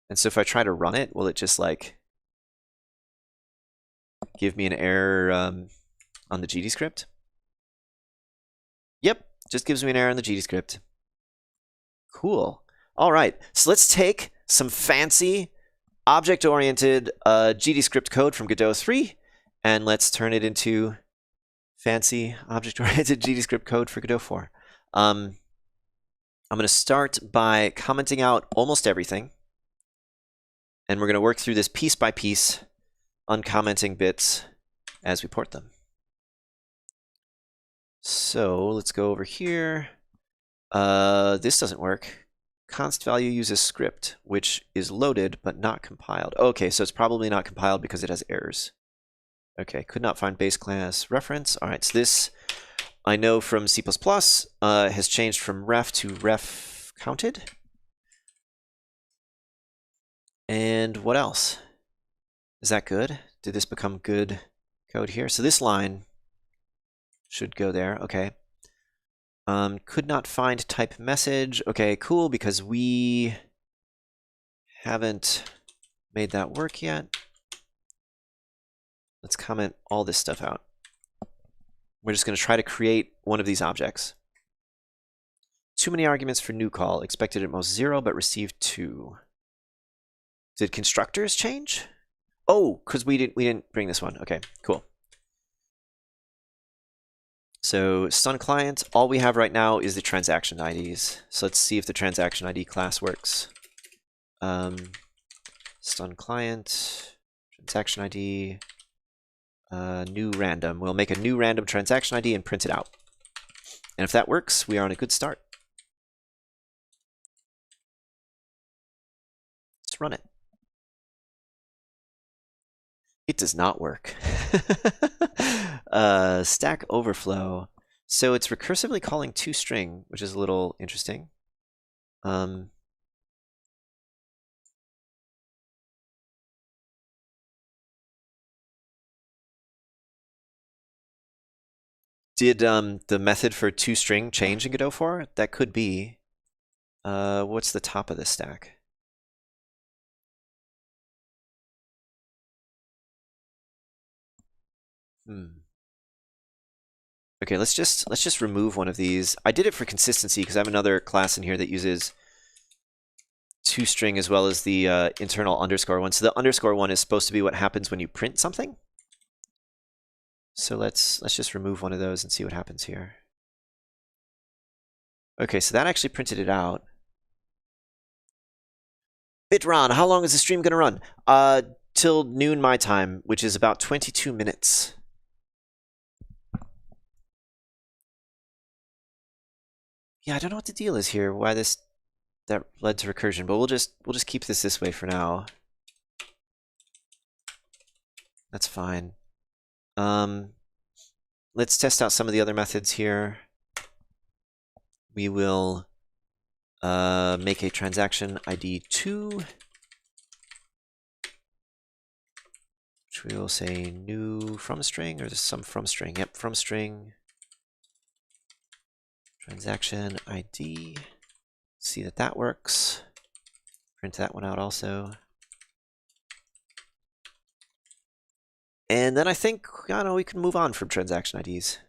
And so if I try to run it, will it just like give me an error on the GD script? Yep, just gives me an error on the GD script. Cool. All right, so let's take some fancy object-oriented GD script code from Godot 3, and let's turn it into fancy object-oriented GD script code for Godot 4. I'm going to start by commenting out almost everything, and we're going to work through this piece by piece, uncommenting bits as we port them. So let's go over here. This doesn't work. Const value uses script, which is loaded but not compiled. Okay, so it's probably not compiled because it has errors. Okay, could not find base class reference. All right, so this I know from C++ has changed from ref to ref counted. And what else? Is that good? Did this become good code here? So this line should go there. Okay. Could not find type message. Okay, cool, because we haven't made that work yet. Let's comment all this stuff out. We're just going to try to create one of these objects. Too many arguments for new call. Expected at most 0, but received 2. Did constructors change? Oh, because we didn't bring this one. Okay, cool. So stun client, all we have right now is the transaction IDs. So let's see if the transaction ID class works. Stun client, transaction ID, new random. We'll make a new random transaction ID and print it out. And if that works, we are on a good start. Let's run it. It does not work. Stack Overflow. So it's recursively calling toString, which is a little interesting. Did the method for toString change in Godot 4? That could be. What's the top of this stack? Okay, let's just remove one of these. I did it for consistency because I have another class in here that uses toString as well as the internal underscore one. So the underscore one is supposed to be what happens when you print something. So let's just remove one of those and see what happens here. Okay, so that actually printed it out. Bitron, how long is the stream gonna run? Till noon my time, which is about 22 minutes. Yeah, I don't know what the deal is here. Why that led to recursion, but we'll just keep this way for now. That's fine. Let's test out some of the other methods here. We will make a transaction ID 2, which we will say new from string, or is this some from string? Yep, from string. Transaction ID. See that that works. Print that one out also. And then I think, I don't know, we can move on from transaction IDs.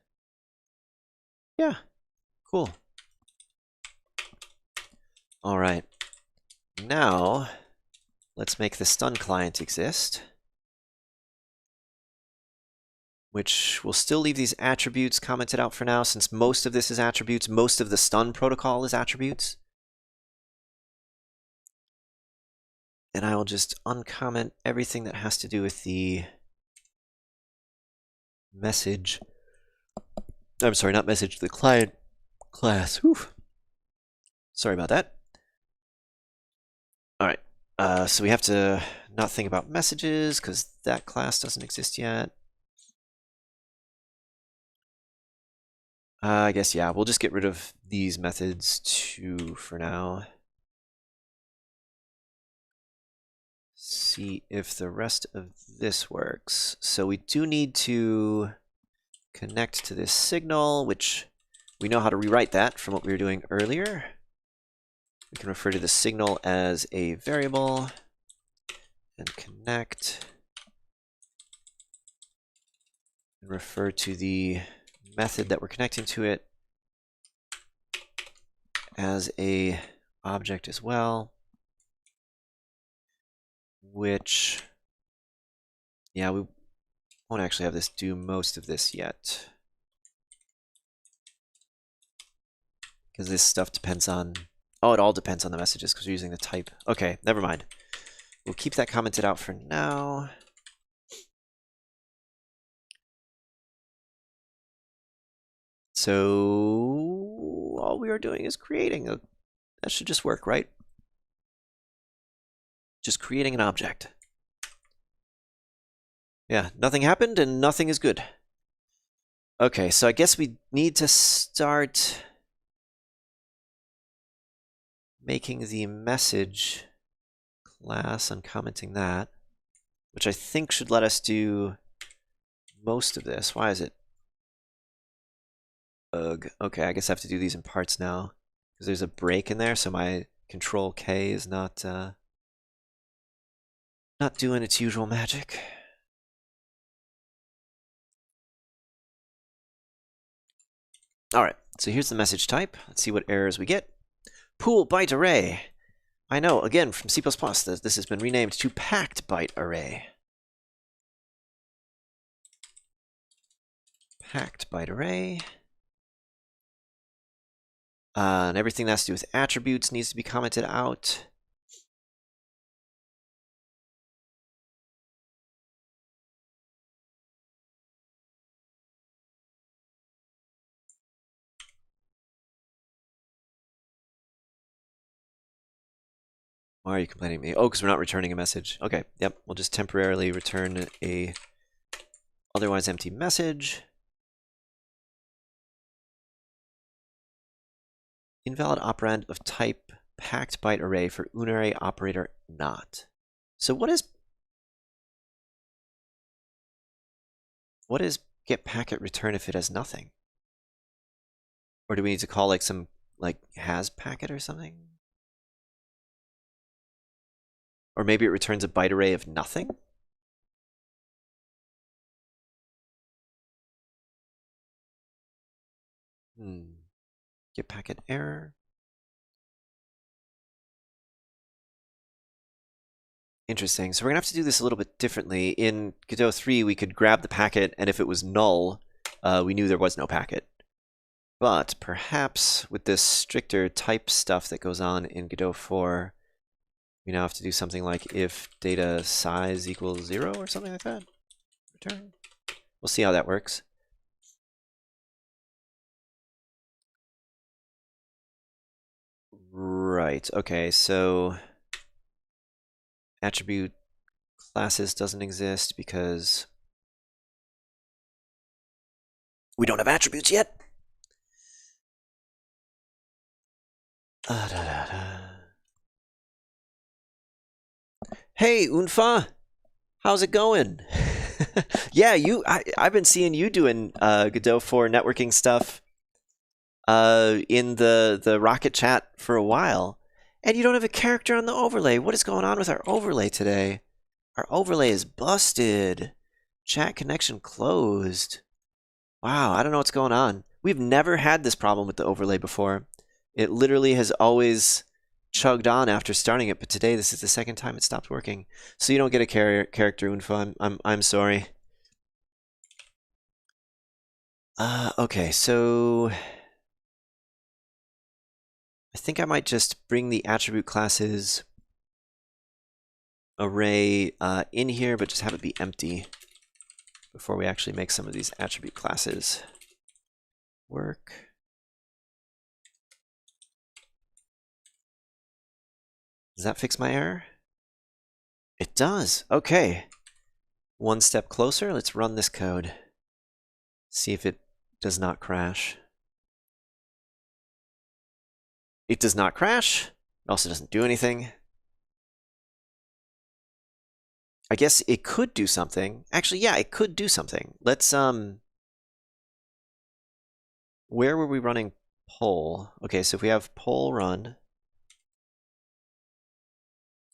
Yeah, cool. All right. Now, let's make the stun client exist, which will still leave these attributes commented out for now, since most of this is attributes. Most of the stun protocol is attributes. And I will just uncomment everything that has to do with the message. I'm sorry, not message, the client class. Whew. Sorry about that. All right, so we have to not think about messages because that class doesn't exist yet. I guess, yeah, we'll just get rid of these methods too for now. See if the rest of this works. So we do need to connect to this signal, which we know how to rewrite that from what we were doing earlier. We can refer to the signal as a variable and connect and refer to the method that we're connecting to it as a object as well, which, yeah, we won't actually have this do most of this yet because this stuff depends on, oh, it all depends on the messages because we're using the type. Okay, never mind. We'll keep that commented out for now. So all we are doing is creating a, that should just work, right? Just creating an object. Yeah, nothing happened and nothing is good. Okay, so I guess we need to start making the message class and commenting that, which I think should let us do most of this. Why is it? Ugh. Okay, I guess I have to do these in parts now because there's a break in there, so my Control K is not doing its usual magic. All right, so here's the message type. Let's see what errors we get. Pool byte array. I know, again, from C++, this has been renamed to packed byte array. Packed byte array. And everything that has to do with attributes needs to be commented out. Why are you complaining to me? Oh, because we're not returning a message. Okay, yep, we'll just temporarily return a otherwise empty message. Invalid operand of type packed byte array for unary operator not. So what is get packet return if it has nothing? Or do we need to call like some has packet or something? Or maybe it returns a byte array of nothing? Get packet error. Interesting. So we're gonna have to do this a little bit differently. In Godot 3, we could grab the packet, and if it was null, we knew there was no packet. But perhaps with this stricter type stuff that goes on in Godot 4, we now have to do something like if data size equals 0 or something like that. Return. We'll see how that works. Right. Okay, so attribute classes doesn't exist because we don't have attributes yet. Hey, Unfa, how's it going? Yeah, I've been seeing you doing Godot 4 networking stuff in the Rocket chat for a while, and you don't have a character on the overlay. What is going on with our overlay today? Our overlay is busted. Chat connection closed. Wow, I don't know what's going on. We've never had this problem with the overlay before. It literally has always chugged on after starting it, but today this is the second time it stopped working. So you don't get a character info. I'm sorry. Okay, so I think I might just bring the attribute classes array in here, but just have it be empty before we actually make some of these attribute classes work. Does that fix my error? It does. Okay. One step closer. Let's run this code. See if it does not crash. It does not crash. It also doesn't do anything. I guess it could do something. Actually, yeah, it could do something. Let's, where were we running poll? Okay, so if we have poll run,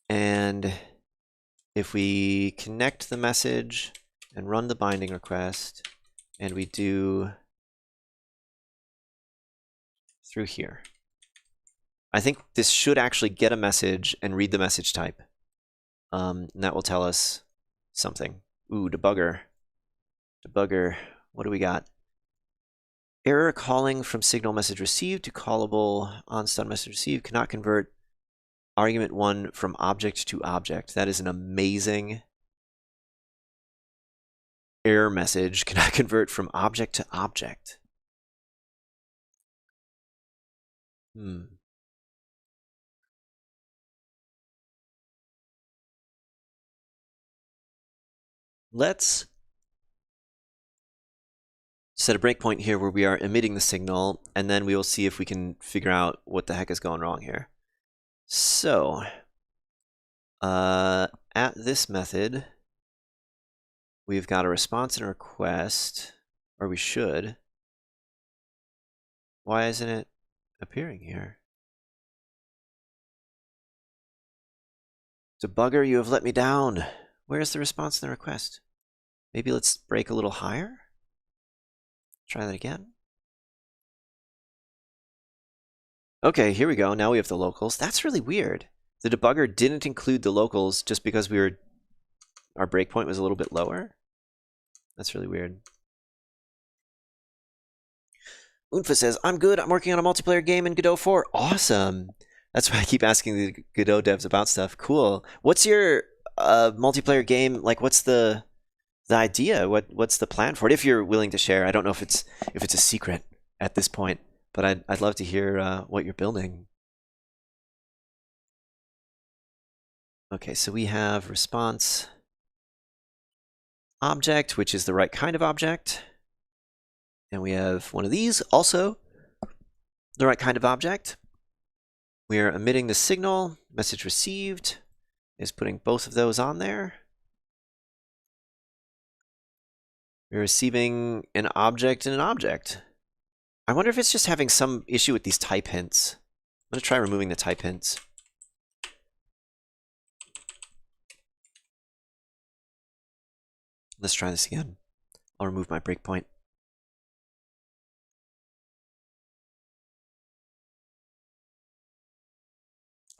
and if we connect the message and run the binding request, and we do through here, I think this should actually get a message and read the message type. And that will tell us something. Ooh, debugger. Debugger, what do we got? Error calling from signal message received to callable on stun message received cannot convert argument 1 from object to object. That is an amazing error message. Cannot convert from object to object. Let's set a breakpoint here where we are emitting the signal, and then we will see if we can figure out what the heck is going wrong here. So, at this method, we've got a response and a request, or we should. Why isn't it appearing here? Debugger, you have let me down. Where's the response and the request? Maybe let's break a little higher? Try that again. Okay, here we go. Now we have the locals. That's really weird. The debugger didn't include the locals just because our breakpoint was a little bit lower. That's really weird. Unfa says, I'm good. I'm working on a multiplayer game in Godot 4. Awesome. That's why I keep asking the Godot devs about stuff. Cool. What's your multiplayer game? Like, what's the idea? What's the plan for it? If you're willing to share. I don't know if it's a secret at this point, but I'd love to hear what you're building. Okay, so we have response object, which is the right kind of object. And we have one of these, also the right kind of object. We are emitting the signal, message received is putting both of those on there. We're receiving an object and an object. I wonder if it's just having some issue with these type hints. I'm going to try removing the type hints. Let's try this again. I'll remove my breakpoint.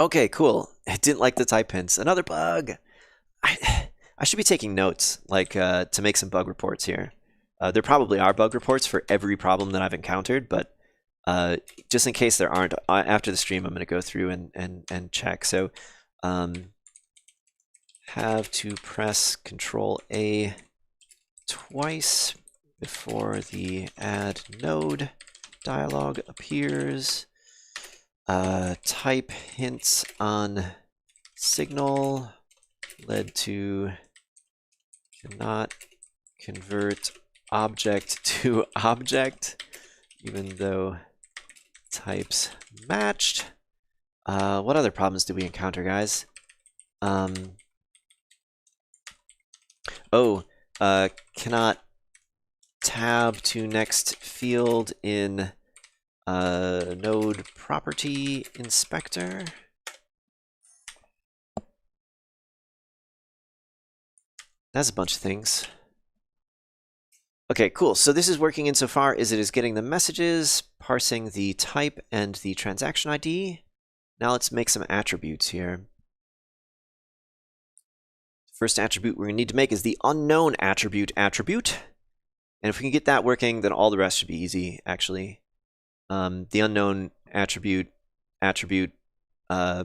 Okay, cool. It didn't like the type hints. Another bug. I should be taking notes, like to make some bug reports here. There probably are bug reports for every problem that I've encountered, but just in case there aren't, after the stream, I'm going to go through and check. So have to press Control A twice before the add node dialog appears. Type hints on signal led to cannot convert object to object, even though types matched. What other problems did we encounter, guys? Cannot tab to next field in node property inspector. That's a bunch of things. Okay, cool. So this is working insofar as it is getting the messages, parsing the type and the transaction ID. Now let's make some attributes here. First attribute we're going to need to make is the unknown attribute. And if we can get that working, then all the rest should be easy, actually. The unknown attribute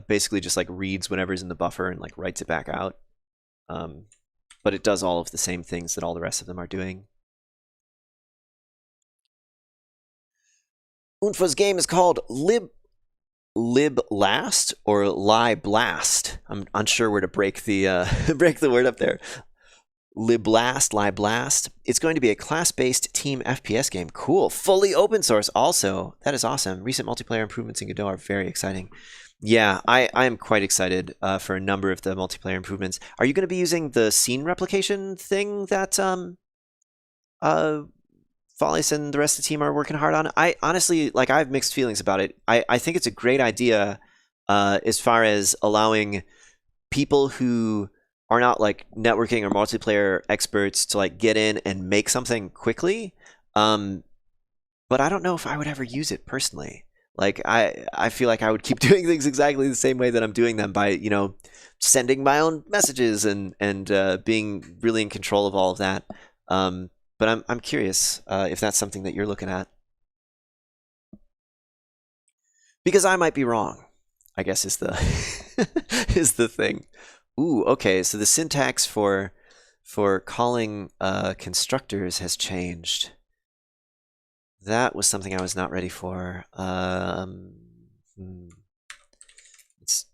basically just like reads whatever's in the buffer and like writes it back out. But it does all of the same things that all the rest of them are doing. Unfa's game is called liblast or liblast. I'm unsure where to break the break the word up there. Liblast. It's going to be a class-based team FPS game. Cool. Fully open source also. That is awesome. Recent multiplayer improvements in Godot are very exciting. Yeah, I am quite excited for a number of the multiplayer improvements. Are you going to be using the scene replication thing that Follies and the rest of the team are working hard on? I honestly, like, I have mixed feelings about it. I think it's a great idea as far as allowing people who are not like networking or multiplayer experts to like get in and make something quickly. But I don't know if I would ever use it personally. Like I feel like I would keep doing things exactly the same way that I'm doing them by, you know, sending my own messages and being really in control of all of that. But I'm curious if that's something that you're looking at. Because I might be wrong, I guess is the is the thing. Ooh, okay, so the syntax for calling constructors has changed. That was something I was not ready for.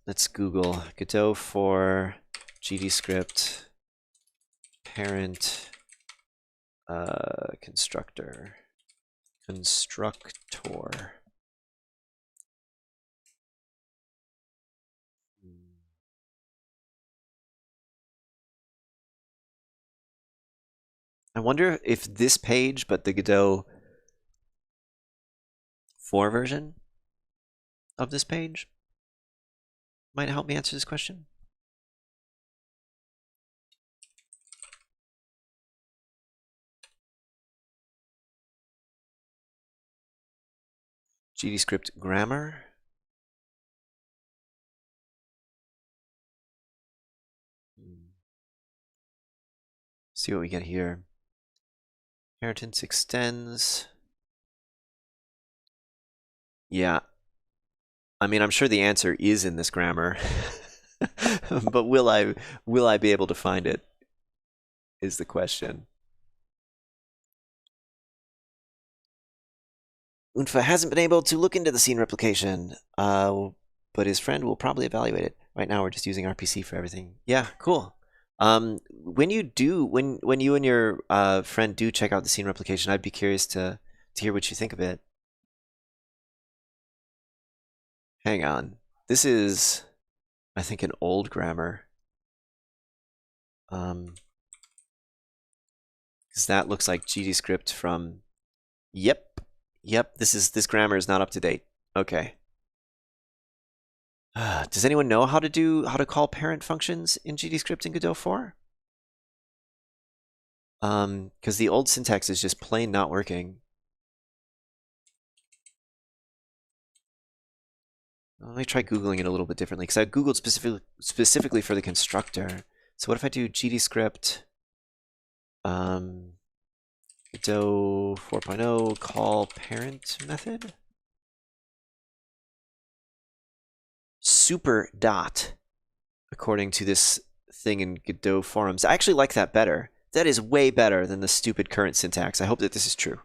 Let's Google Godot for GDScript parent constructor. I wonder if this page, but the Godot 4 version of this page might help me answer this question. GDScript grammar. See what we get here. Inheritance extends. Yeah. I mean, I'm sure the answer is in this grammar. But will I be able to find it is the question. Unfa hasn't been able to look into the scene replication, but his friend will probably evaluate it. Right now we're just using RPC for everything. Yeah, cool. When you and your friend do check out the scene replication, I'd be curious to hear what you think of it. Hang on. This is, I think, an old grammar. Because that looks like GDScript from, yep, this grammar is not up to date. Okay. Does anyone know how to call parent functions in GDScript in Godot 4? Because the old syntax is just plain not working. Let me try Googling it a little bit differently, because I Googled specifically for the constructor. So what if I do GDScript Godot 4.0 call parent method? Super dot, according to this thing in Godot forums. I actually like that better. That is way better than the stupid current syntax. I hope that this is true.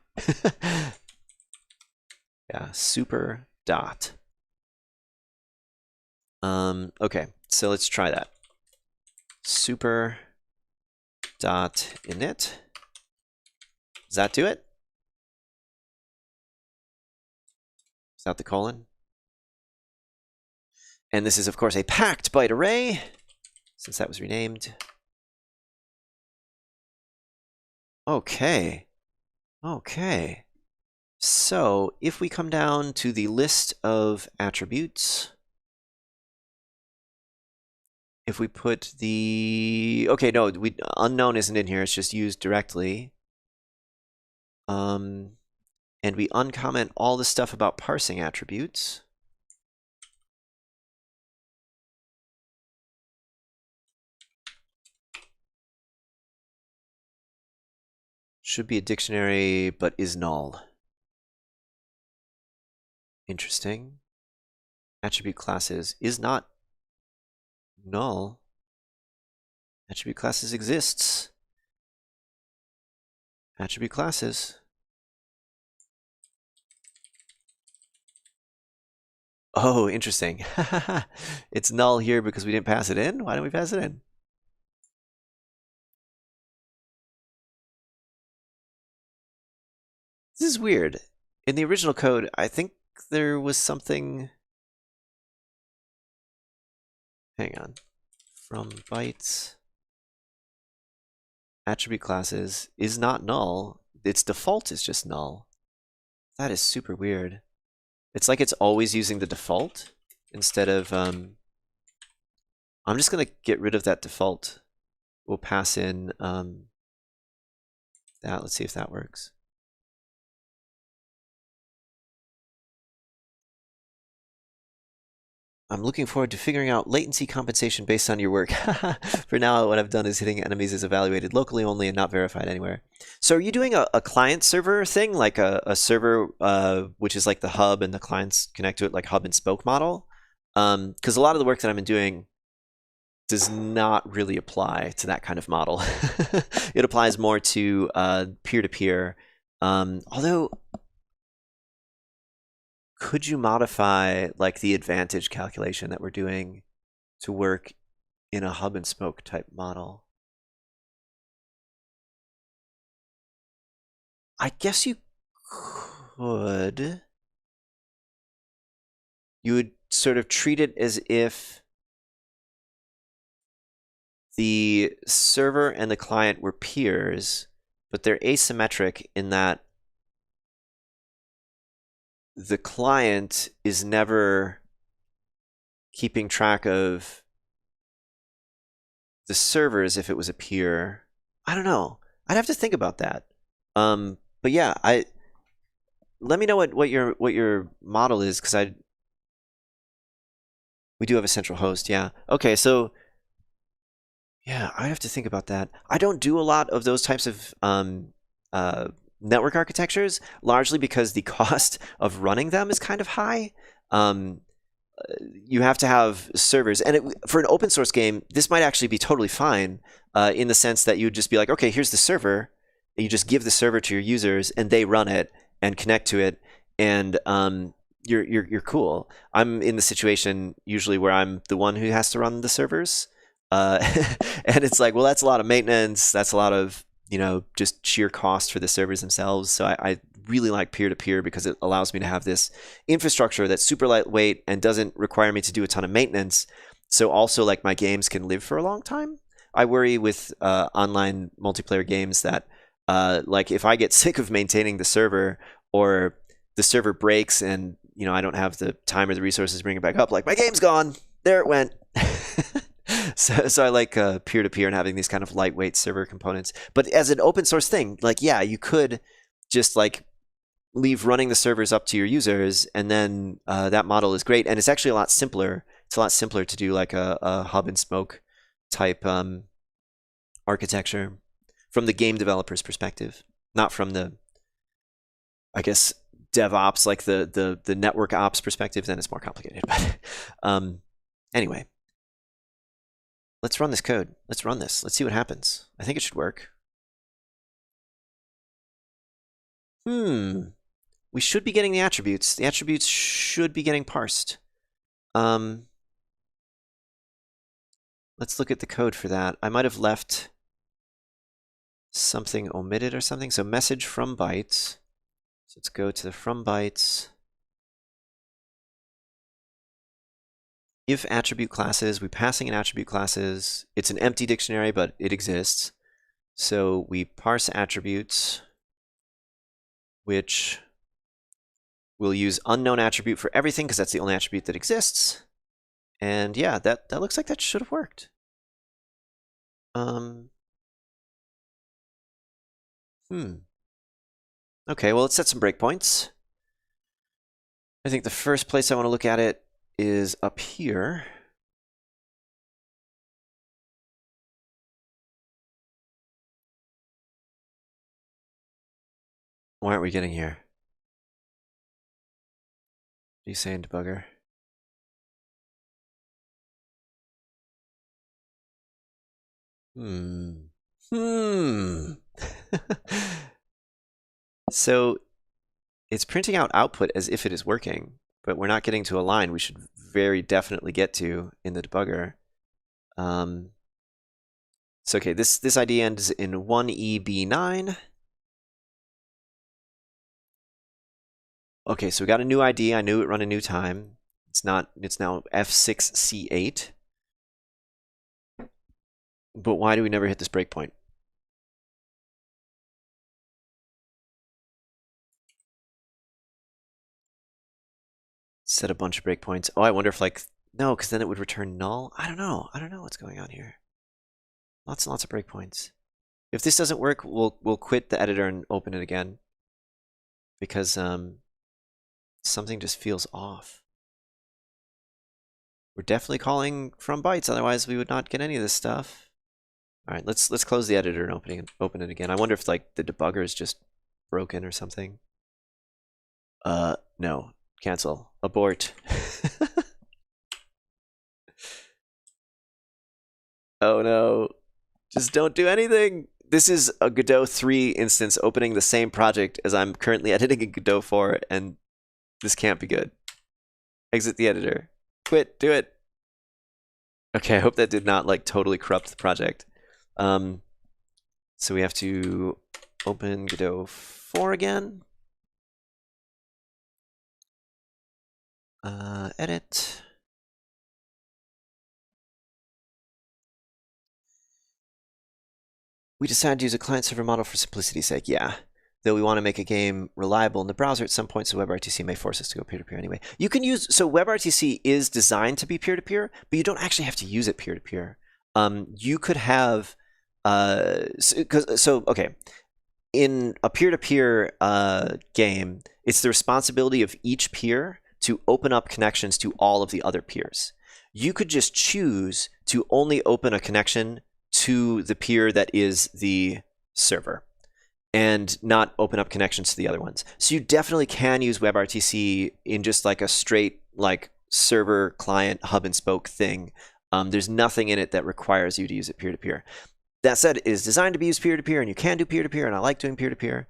Yeah, super dot. Okay, so let's try that. Super dot ENet. Does that do it? Is that the colon? And this is, of course, a packed byte array, since that was renamed. Okay. Okay. So if we come down to the list of attributes, if we put the, okay, no, unknown isn't in here, it's just used directly. and we uncomment all the stuff about parsing attributes. Should be a dictionary, but is null. Interesting. Attribute classes is not null. Attribute classes exists. Attribute classes. Oh, interesting. It's null here because we didn't pass it in? Why didn't we pass it in? This is weird. In the original code, I think there was something... Hang on. From bytes. Attribute classes is not null. Its default is just null. That is super weird. It's like it's always using the default instead of... I'm just going to get rid of that default. We'll pass in that. Let's see if that works. I'm looking forward to figuring out latency compensation based on your work. For now, what I've done is hitting enemies is evaluated locally only and not verified anywhere. So are you doing a client-server thing, like a server which is like the hub and the clients connect to it, like hub and spoke model? Because a lot of the work that I've been doing does not really apply to that kind of model. It applies more to peer-to-peer. Although... Could you modify like the advantage calculation that we're doing to work in a hub and spoke type model? I guess you could. You would sort of treat it as if the server and the client were peers, but they're asymmetric in that the client is never keeping track of the servers if it was a peer. I don't know. I'd have to think about that. But yeah, let me know what your model is, because we do have a central host. Yeah. Okay. So yeah, I have to think about that. I don't do a lot of those types of network architectures, largely because the cost of running them is kind of high. You have to have servers, and for an open source game, this might actually be totally fine in the sense that you'd just be like, okay, here's the server. You just give the server to your users, and they run it and connect to it, and you're cool. I'm in the situation usually where I'm the one who has to run the servers, and it's like, well, that's a lot of maintenance. That's a lot of just sheer cost for the servers themselves. So I really like peer-to-peer because it allows me to have this infrastructure that's super lightweight and doesn't require me to do a ton of maintenance. So also like my games can live for a long time. I worry with online multiplayer games that like if I get sick of maintaining the server, or the server breaks and I don't have the time or the resources to bring it back up, like my game's gone, there it went. So I like peer-to-peer and having these kind of lightweight server components. But as an open source thing, like, yeah, you could just like leave running the servers up to your users, and then that model is great. And it's actually a lot simpler. It's a lot simpler to do like a hub and spoke type architecture from the game developer's perspective, not from the, I guess, DevOps, like the network ops perspective. Then it's more complicated. But anyway. Let's run this code. Let's run this. Let's see what happens. I think it should work. We should be getting the attributes. The attributes should be getting parsed. Let's look at the code for that. I might have left something omitted or something. So message from bytes. So let's go to the from bytes. If attribute classes, we're passing in attribute classes. It's an empty dictionary, but it exists. So we parse attributes, which will use unknown attribute for everything because that's the only attribute that exists. And yeah, that looks like that should have worked. Okay, well, let's set some breakpoints. I think the first place I want to look at it is up here. Why aren't we getting here? What are you saying, debugger? So it's printing out output as if it is working, but we're not getting to a line we should very definitely get to in the debugger. So okay, this ID ends in 1EB9. Okay, so we got a new ID. I knew it run a new time. It's now F6C8. But why do we never hit this breakpoint? Set a bunch of breakpoints. Oh, I wonder if like, no, because then it would return null. I don't know. I don't know what's going on here. Lots and lots of breakpoints. If this doesn't work, we'll quit the editor and open it again. Because something just feels off. We're definitely calling from bytes, otherwise we would not get any of this stuff. All right, let's close the editor and open it again. I wonder if like the debugger is just broken or something. No. Cancel. Abort. Oh no. Just don't do anything. This is a Godot 3 instance opening the same project as I'm currently editing in Godot 4, and this can't be good. Exit the editor. Quit. Do it. Okay, I hope that did not like totally corrupt the project. So we have to open Godot 4 again. Edit. We decided to use a client-server model for simplicity's sake. Yeah. Though we want to make a game reliable in the browser at some point, so WebRTC may force us to go peer-to-peer anyway. You can use, so WebRTC is designed to be peer-to-peer, but you don't actually have to use it peer-to-peer. You could have, okay, in a peer-to-peer game, it's the responsibility of each peer to open up connections to all of the other peers. You could just choose to only open a connection to the peer that is the server and not open up connections to the other ones. So you definitely can use WebRTC in just like a straight like server client hub and spoke thing. There's nothing in it that requires you to use it peer-to-peer. That said, it is designed to be used peer-to-peer, and you can do peer-to-peer, and I like doing peer-to-peer.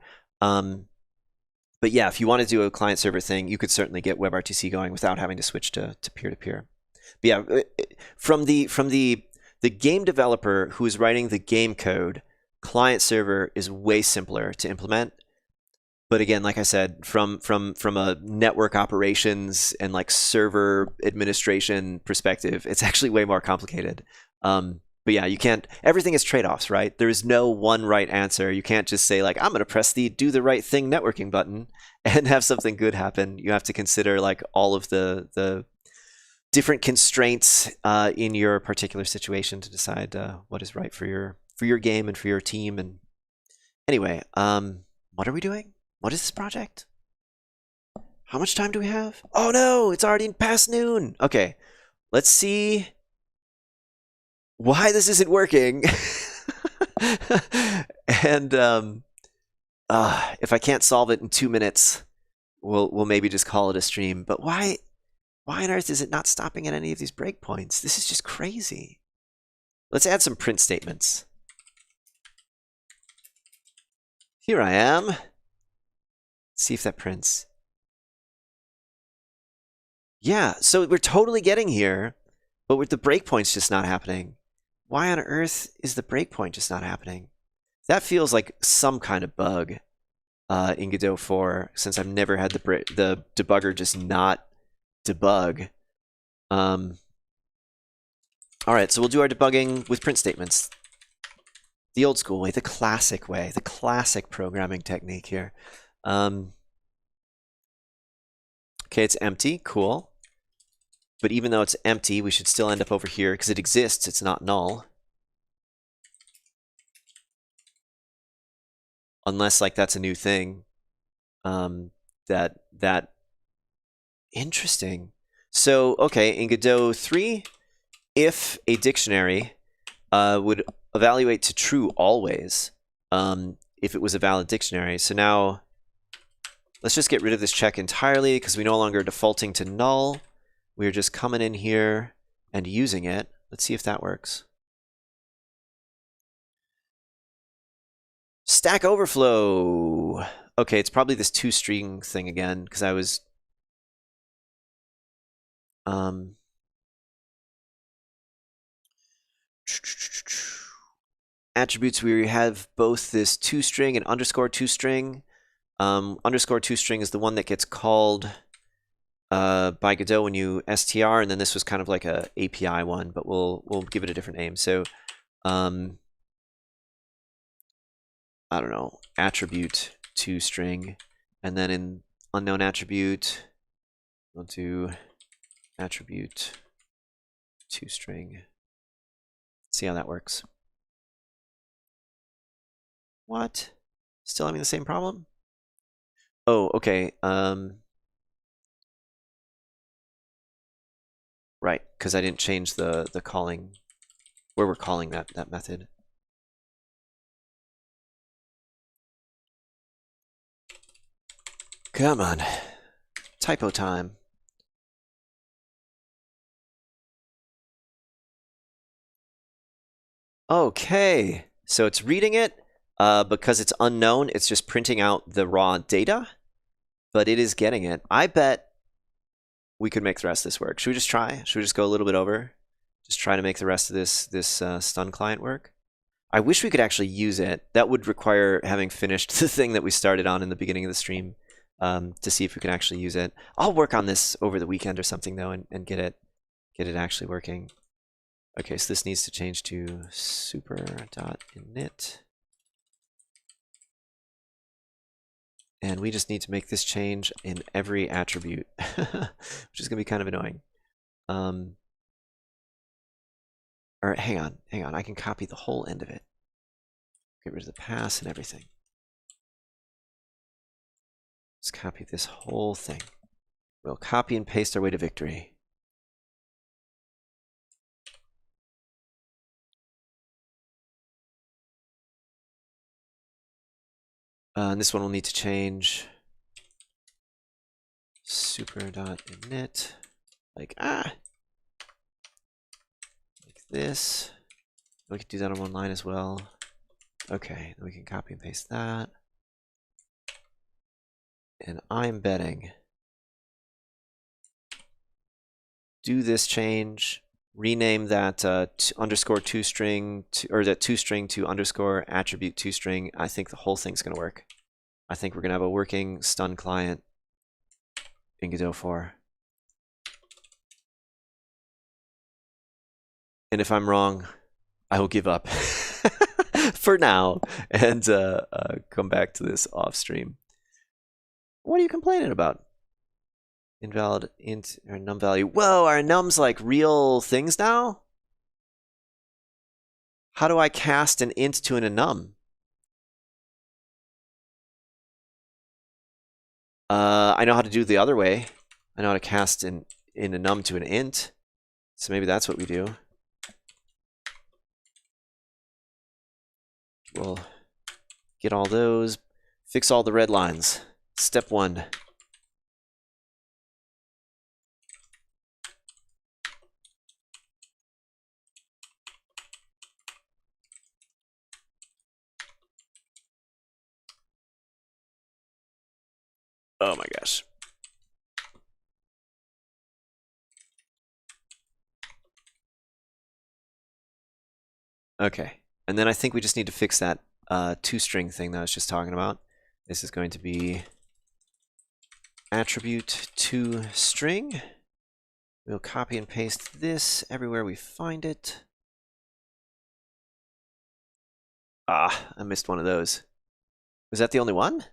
But yeah, if you want to do a client-server thing, you could certainly get WebRTC going without having to switch to peer-to-peer. But yeah, from the game developer who is writing the game code, client-server is way simpler to implement. But again, like I said, from a network operations and like server administration perspective, it's actually way more complicated. But yeah, you can't, everything is trade-offs, right? There is no one right answer. You can't just say like, I'm going to press the do the right thing networking button and have something good happen. You have to consider like all of the different constraints in your particular situation to decide what is right for your game and for your team. And anyway, what are we doing? What is this project? How much time do we have? Oh no, it's already past noon. Okay, let's see why this isn't working. And if I can't solve it in 2 minutes, we'll maybe just call it a stream. But why on earth is it not stopping at any of these breakpoints? This is just crazy. Let's add some print statements. Here I am. Let's see if that prints. Yeah, so we're totally getting here, but with the breakpoints just not happening. Why on earth is the breakpoint just not happening? That feels like some kind of bug in Godot 4, since I've never had the debugger just not debug. All right, so we'll do our debugging with print statements. The old school way, the classic programming technique here. Okay, it's empty, cool. But even though it's empty, we should still end up over here because it exists, it's not null. Unless like that's a new thing. that interesting. So okay, in Godot 3, if a dictionary would evaluate to true always, if it was a valid dictionary. So now let's just get rid of this check entirely because we no longer are defaulting to null. We're just coming in here and using it. Let's see if that works. Stack Overflow. Okay, it's probably this toString thing again because I was attributes. We have both this toString and underscore toString. Underscore toString is the one that gets called by Godot when you str, and then this was kind of like a API one, but we'll give it a different name. So I don't know, attribute toString, and then in unknown attribute, we'll do attribute toString. See how that works. What? Still having the same problem? Oh, okay. Right, because I didn't change the calling, where we're calling that method. Come on. Typo time. Okay, so it's reading it. Because it's unknown, it's just printing out the raw data, but it is getting it. I bet we could make the rest of this work. Should we just try? Should we just go a little bit over? Just try to make the rest of this stun client work? I wish we could actually use it. That would require having finished the thing that we started on in the beginning of the stream to see if we can actually use it. I'll work on this over the weekend or something though and get it actually working. Okay, so this needs to change to super.init. And we just need to make this change in every attribute, which is going to be kind of annoying. Or hang on, I can copy the whole end of it. Get rid of the pass and everything. Let's copy this whole thing. We'll copy and paste our way to victory. And this one will need to change super.init, like this. We could do that on one line as well. Okay, then we can copy and paste that. And I'm betting do this change, rename that underscore toString or that toString to underscore attribute toString. I think the whole thing's going to work. I think we're going to have a working stun client in Godot 4. And if I'm wrong, I will give up for now and come back to this off stream. What are you complaining about? Invalid int or num value. Whoa, are nums like real things now? How do I cast an int to an enum? I know how to do it the other way. I know how to cast in a num to an int. So maybe that's what we do. We'll get all those, fix all the red lines. Step 1. Oh my gosh. Okay, and then I think we just need to fix that toString thing that I was just talking about. This is going to be attribute toString. We'll copy and paste this everywhere we find it. Ah, I missed one of those. Was that the only one?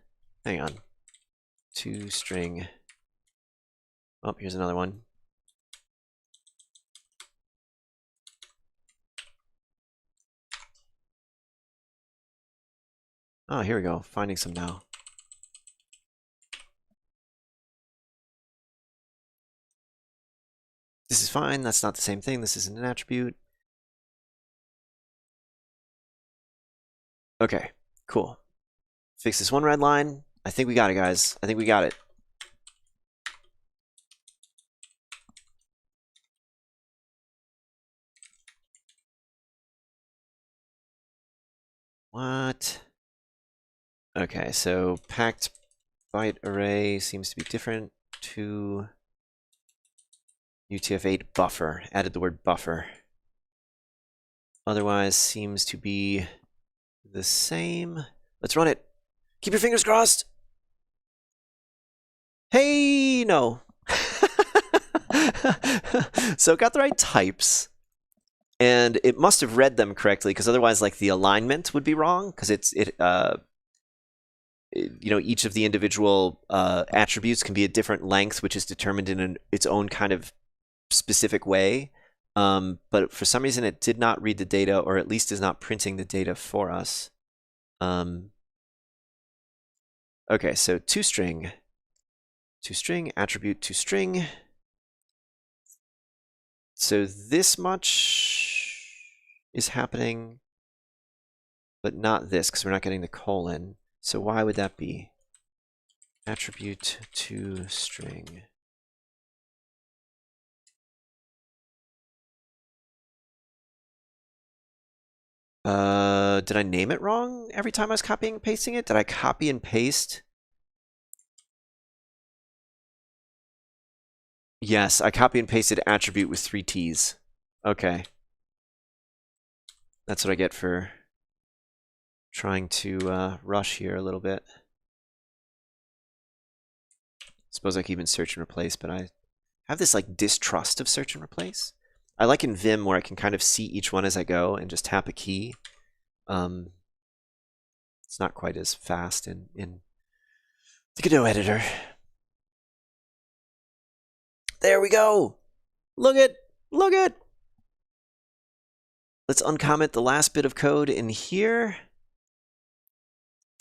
Hang on. toString. Oh, here's another one. Oh, here we go. Finding some now. This is fine. That's not the same thing. This isn't an attribute. Okay, cool. Fix this one red line. I think we got it, guys. I think we got it. What? Okay, so packed byte array seems to be different to UTF-8 buffer. Added the word buffer. Otherwise seems to be the same. Let's run it. Keep your fingers crossed. Hey, no. So got the right types. And it must have read them correctly, because otherwise, like, the alignment would be wrong, because each of the individual attributes can be a different length, which is determined in its own kind of specific way. But for some reason, it did not read the data, or at least is not printing the data for us. Okay, so toString attribute toString. So this much is happening, but not this, because we're not getting the colon. So why would that be? Attribute toString. Did I name it wrong every time I was copying and pasting it? Did I copy and paste? Yes, I copy and pasted attribute with 3 T's. Okay. That's what I get for trying to rush here a little bit. Suppose I could even search and replace, but I have this like distrust of search and replace. I like in Vim where I can kind of see each one as I go and just tap a key. It's not quite as fast in the Godot editor. There we go. Look it. Let's uncomment the last bit of code in here.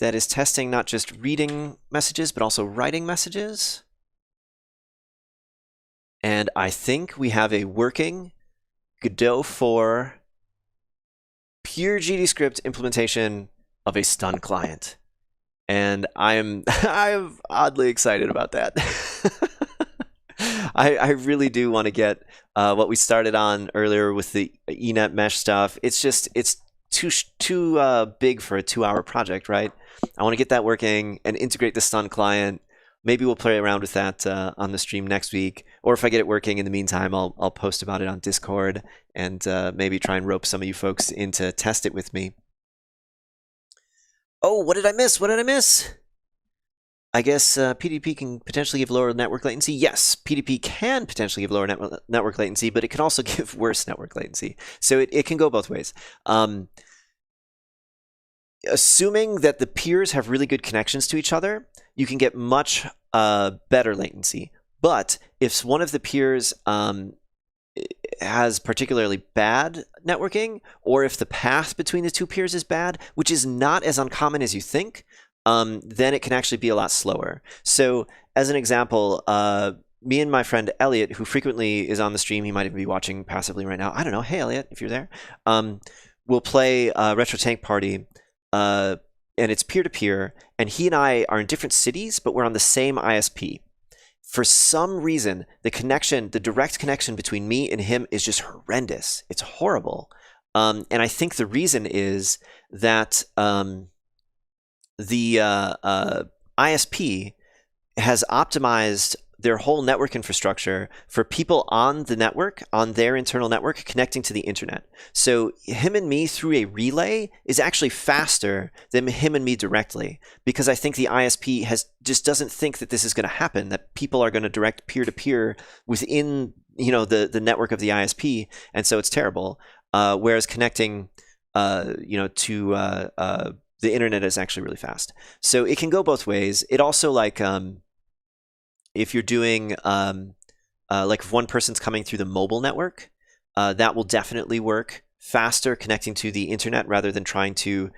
That is testing not just reading messages, but also writing messages. And I think we have a working Godot 4 pure GDScript implementation of a stun client. And I'm oddly excited about that. I really do want to get what we started on earlier with the ENet mesh stuff. It's too big for a 2-hour project, right? I want to get that working and integrate the stun client. Maybe we'll play around with that on the stream next week. Or if I get it working in the meantime, I'll post about it on Discord and maybe try and rope some of you folks in to test it with me. Oh, what did I miss? I guess PDP can potentially give lower network latency. Yes, PDP can potentially give lower network latency, but it can also give worse network latency. So it can go both ways. Assuming that the peers have really good connections to each other, you can get much better latency. But if one of the peers has particularly bad networking, or if the path between the two peers is bad, which is not as uncommon as you think, then it can actually be a lot slower. So as an example, me and my friend Elliot, who frequently is on the stream, he might even be watching passively right now. I don't know. Hey, Elliot, if you're there. We'll play Retro Tank Party, and it's peer-to-peer, and he and I are in different cities, but we're on the same ISP. For some reason, the direct connection between me and him is just horrendous. It's horrible. And I think the reason is that the ISP has optimized their whole network infrastructure for people on the network, on their internal network, connecting to the internet. So him and me through a relay is actually faster than him and me directly, because I think the ISP just doesn't think that this is going to happen, that people are going to direct peer-to-peer within the network of the ISP, and so it's terrible. Whereas connecting to the internet is actually really fast. So it can go both ways. It also, like, if you're doing like if one person's coming through the mobile network, that will definitely work faster connecting to the internet rather than trying to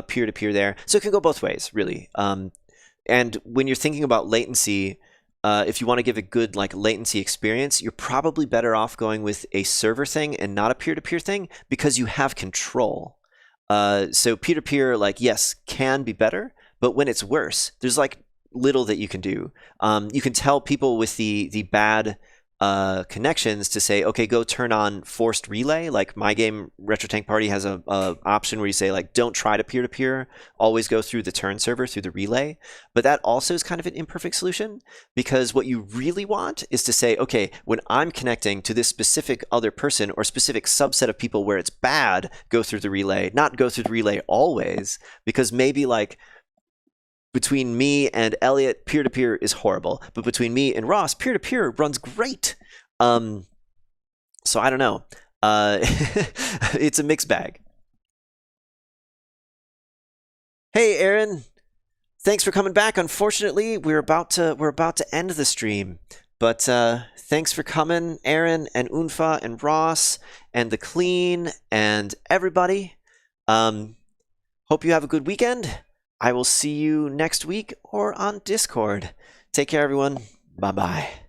peer-to-peer there. So it can go both ways, really. And when you're thinking about latency, if you want to give a good like latency experience, you're probably better off going with a server thing and not a peer-to-peer thing because you have control. So peer-to-peer, like, yes, can be better, but when it's worse, there's like little that you can do. You can tell people with the bad connections to say, okay, go turn on forced relay. Like my game Retro Tank Party has a option where you say like, don't try to peer-to-peer, always go through the turn server through the relay. But that also is kind of an imperfect solution because what you really want is to say, okay, when I'm connecting to this specific other person or specific subset of people where it's bad, go through the relay, not go through the relay always, because maybe like between me and Elliot, peer-to-peer is horrible. But between me and Ross, peer-to-peer runs great. So I don't know. It's a mixed bag. Hey, Aaron. Thanks for coming back. Unfortunately, we're about to end the stream. But thanks for coming, Aaron and Unfa and Ross and the Clean and everybody. Hope you have a good weekend. I will see you next week or on Discord. Take care, everyone. Bye-bye.